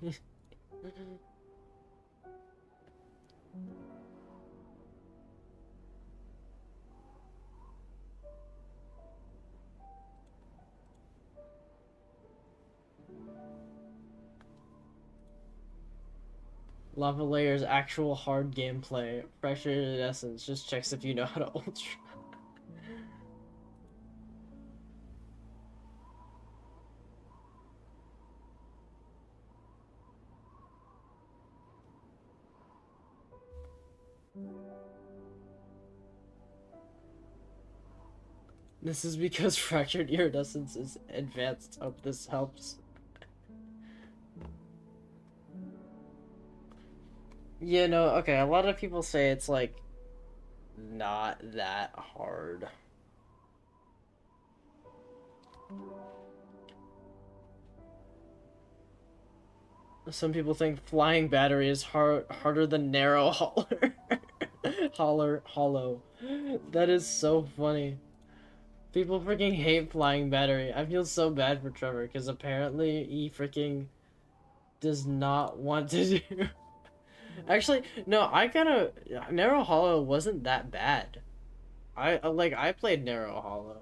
Lava Layer's actual hard gameplay. Fractured Iridescence just checks if you know how to ultra. This is because Fractured Iridescence is advanced. Hope this helps. Yeah, no, okay, a lot of people say it's like not that hard. Some people think flying battery is harder than narrow holler. Hollow. That is so funny. People freaking hate flying battery. I feel so bad for Trevor because apparently he freaking does not want to do. Actually, no, I kinda Narrow Hollow wasn't that bad. I played Narrow Hollow.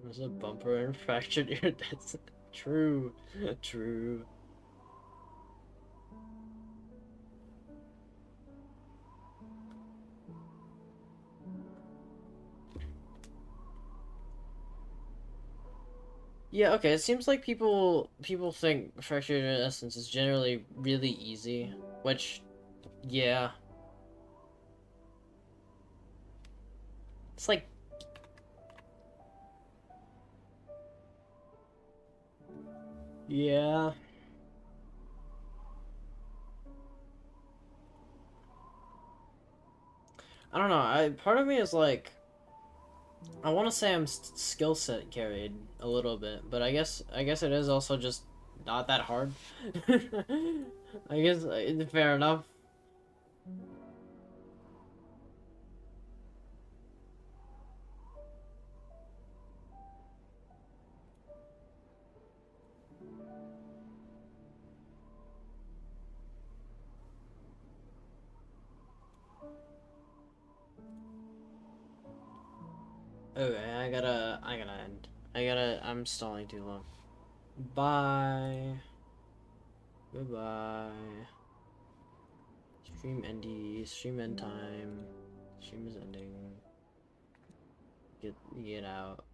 There's a bumper and fractured iridescence. True. True. Yeah, okay, it seems like people think fractured iridescence is generally really easy, which yeah. It's like yeah. I don't know. I part of me is like I want to say I'm skill set carried a little bit, but I guess it is also just not that hard. I guess fair enough. Okay, I gotta end. I'm stalling too long. Bye. Goodbye. Stream endy. Stream end time. Stream is ending. Get out.